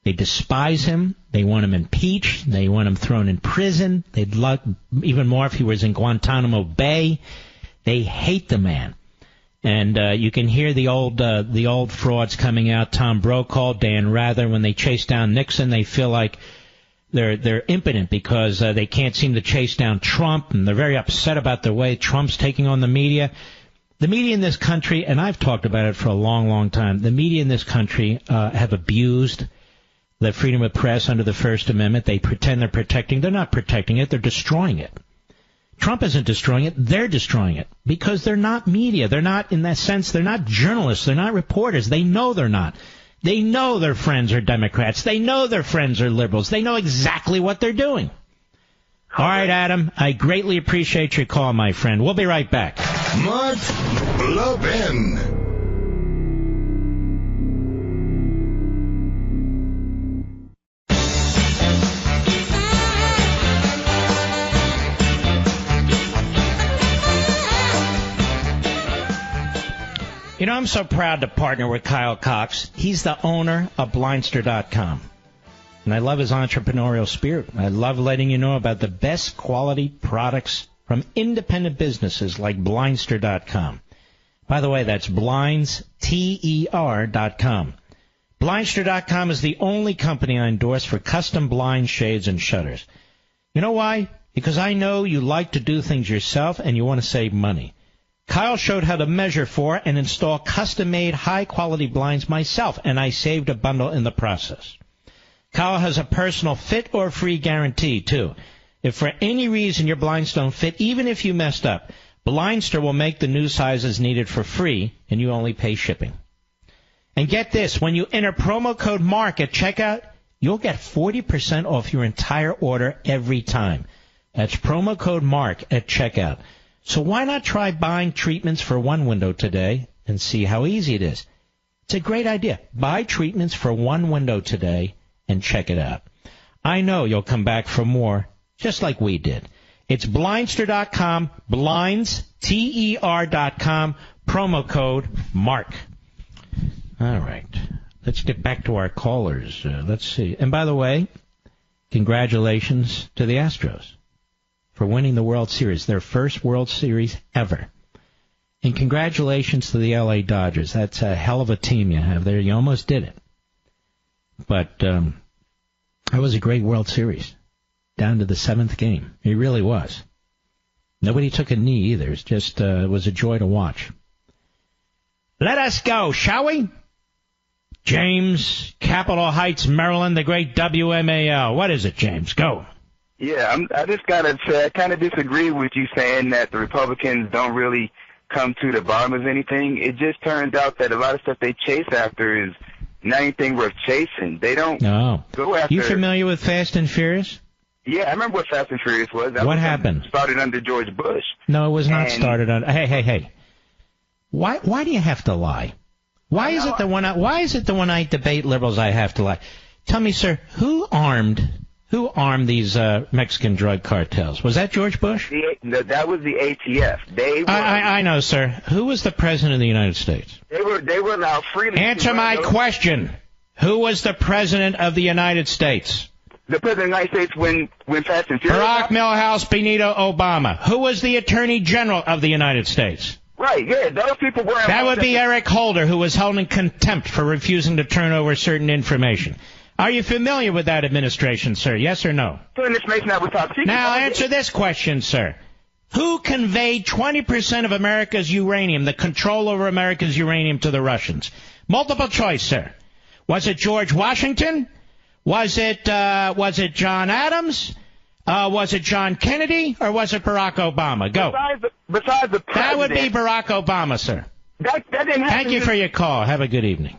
They despise him. They want him impeached. They want him thrown in prison. They'd love even more if he was in Guantanamo Bay. They hate the man. And you can hear the old frauds coming out. Tom Brokaw, Dan Rather, when they chase down Nixon, they feel like they're impotent because they can't seem to chase down Trump, and they're very upset about the way Trump's taking on the media. The media in this country, and I've talked about it for a long, long time, the media in this country have abused the freedom of press under the First Amendment. They pretend they're protecting. They're not protecting it. They're destroying it. Trump isn't destroying it. They're destroying it because they're not media. They're not, in that sense, they're not journalists. They're not reporters. They know they're not. They know their friends are Democrats. They know their friends are liberals. They know exactly what they're doing. All right, Adam, I greatly appreciate your call, my friend. We'll be right back. Mark Levin. You know, I'm so proud to partner with Kyle Cox. He's the owner of Blindster.com. And I love his entrepreneurial spirit. I love letting you know about the best quality products from independent businesses like Blindster.com. By the way, that's BlindsTER.com. Blindster.com is the only company I endorse for custom blinds, shades, and shutters. You know why? Because I know you like to do things yourself and you want to save money. Kyle showed how to measure for and install custom-made, high-quality blinds myself, and I saved a bundle in the process. Kyle has a personal fit or free guarantee, too. If for any reason your blinds don't fit, even if you messed up, Blindster will make the new sizes needed for free, and you only pay shipping. And get this, when you enter promo code MARK at checkout, you'll get 40% off your entire order every time. That's promo code MARK at checkout. So why not try buying treatments for one window today and see how easy it is? It's a great idea. Buy treatments for one window today and check it out. I know you'll come back for more, just like we did. It's Blindster.com, BlindsTER.com, promo code MARK. All right. Let's get back to our callers. Let's see. And by the way, congratulations to the Astros for winning the World Series, their first World Series ever. And congratulations to the L.A. Dodgers. That's a hell of a team you have there. You almost did it. But that was a great World Series, down to the seventh game. It really was. Nobody took a knee either. It just was a joy to watch. Let us go, shall we? James, Capitol Heights, Maryland, the great WMAL. What is it, James? Go. Yeah, I just got to say, I kind of disagree with you saying that the Republicans don't really come to the bottom of anything. It just turns out that a lot of stuff they chase after is not anything worth chasing. They don't go after... You familiar with Fast and Furious? Yeah, I remember what Fast and Furious was. What happened? Started under George Bush. No, it was not started on... Hey. Why do you have to lie? Why is it the when I debate liberals I have to lie? Tell me, sir, who armed these Mexican drug cartels? Was that George Bush? That was the ATF. I know, sir. Who was the president of the United States? They were allowed freely. Answer my question. Who was the president of the United States? The president of the United States when Fast and Furious. Barack Milhouse Benito Obama. Who was the attorney general of the United States? Right, yeah, those people were... That would be Eric Holder, who was held in contempt for refusing to turn over certain information. Are you familiar with that administration, sir? Yes or no? Now answer this question, sir. Who conveyed 20% of America's uranium, the control over America's uranium, to the Russians? Multiple choice, sir. Was it George Washington? Was it John Adams? Was it John Kennedy? Or was it Barack Obama? Go. Besides the president. That would be Barack Obama, sir. That didn't happen. Thank you for your call. Have a good evening.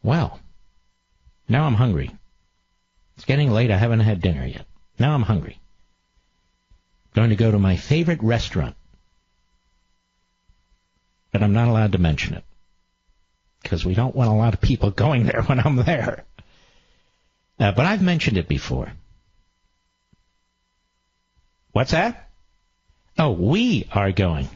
Well, now I'm hungry. It's getting late. I haven't had dinner yet. Now I'm hungry. Going to go to my favorite restaurant. But I'm not allowed to mention it. Because we don't want a lot of people going there when I'm there. But I've mentioned it before. What's that? Oh, we are going.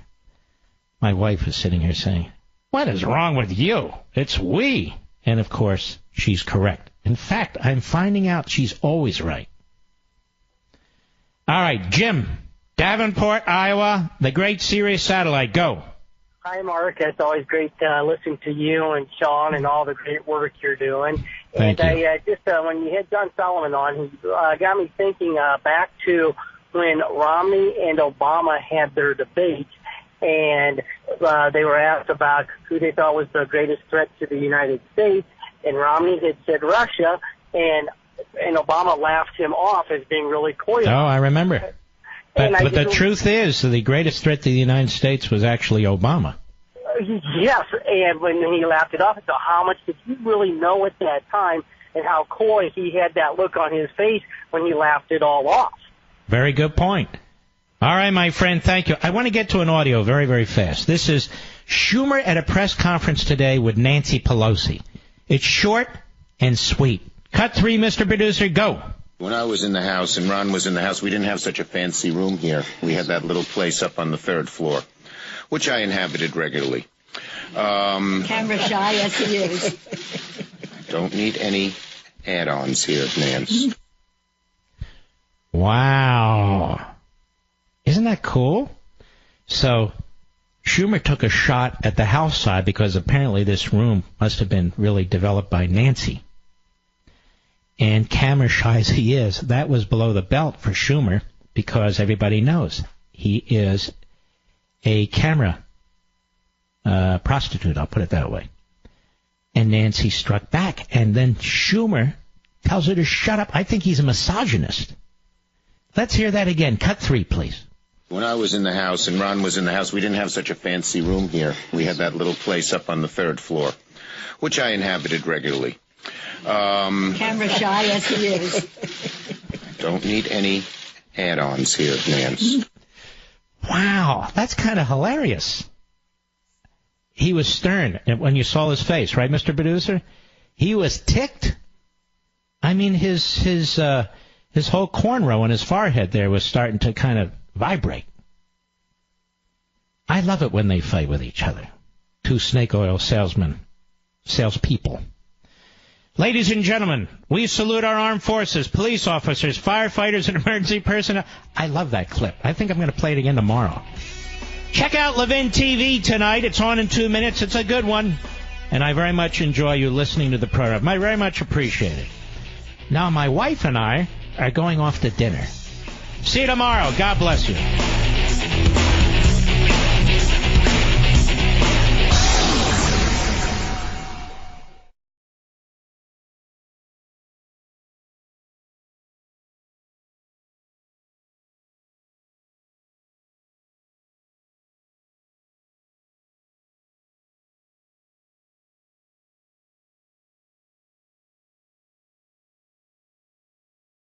My wife is sitting here saying, what is wrong with you? It's we. And, of course, she's correct. In fact, I'm finding out she's always right. All right, Jim, Davenport, Iowa, the great Sirius satellite. Go. Hi, Mark. It's always great listening to you and Sean and all the great work you're doing. Thank you. I just when you had John Solomon on, he got me thinking back to when Romney and Obama had their debate, and they were asked about who they thought was the greatest threat to the United States, and Romney had said Russia, and Obama laughed him off as being really coy. Oh, I remember. But the truth is, the greatest threat to the United States was actually Obama. Yes, and when he laughed it off, so how much did he really know at that time, and how coy he had that look on his face when he laughed it all off? Very good point. All right, my friend, thank you. I want to get to an audio very, very fast. This is Schumer at a press conference today with Nancy Pelosi. It's short and sweet. Cut 3, Mr. Producer, go. When I was in the house and Ron was in the house, we didn't have such a fancy room here. We had that little place up on the 3rd floor, which I inhabited regularly. Camera shy as he is. Don't need any add-ons here, Nance. Wow. Isn't that cool? So Schumer took a shot at the House side because apparently this room must have been really developed by Nancy. And camera shy as he is, that was below the belt for Schumer because everybody knows he is a camera prostitute, I'll put it that way. And Nancy struck back. And then Schumer tells her to shut up. I think he's a misogynist. Let's hear that again. Cut 3, please. When I was in the house and Ron was in the house, we didn't have such a fancy room here. We had that little place up on the 3rd floor, which I inhabited regularly. Camera shy as he is. Don't need any add-ons here, Nance. Wow, that's kind of hilarious. He was stern when you saw his face, right, Mr. Producer? He was ticked. I mean, his whole cornrow on his forehead there was starting to kind of vibrate. I love it when they fight with each other. Two snake oil salespeople. Ladies and gentlemen, we salute our armed forces, police officers, firefighters, and emergency personnel. I love that clip. I think I'm going to play it again tomorrow. Check out Levin TV tonight. It's on in 2 minutes. It's a good one. And I very much enjoy you listening to the program. I very much appreciate it. Now, my wife and I are going off to dinner. See you tomorrow. God bless you.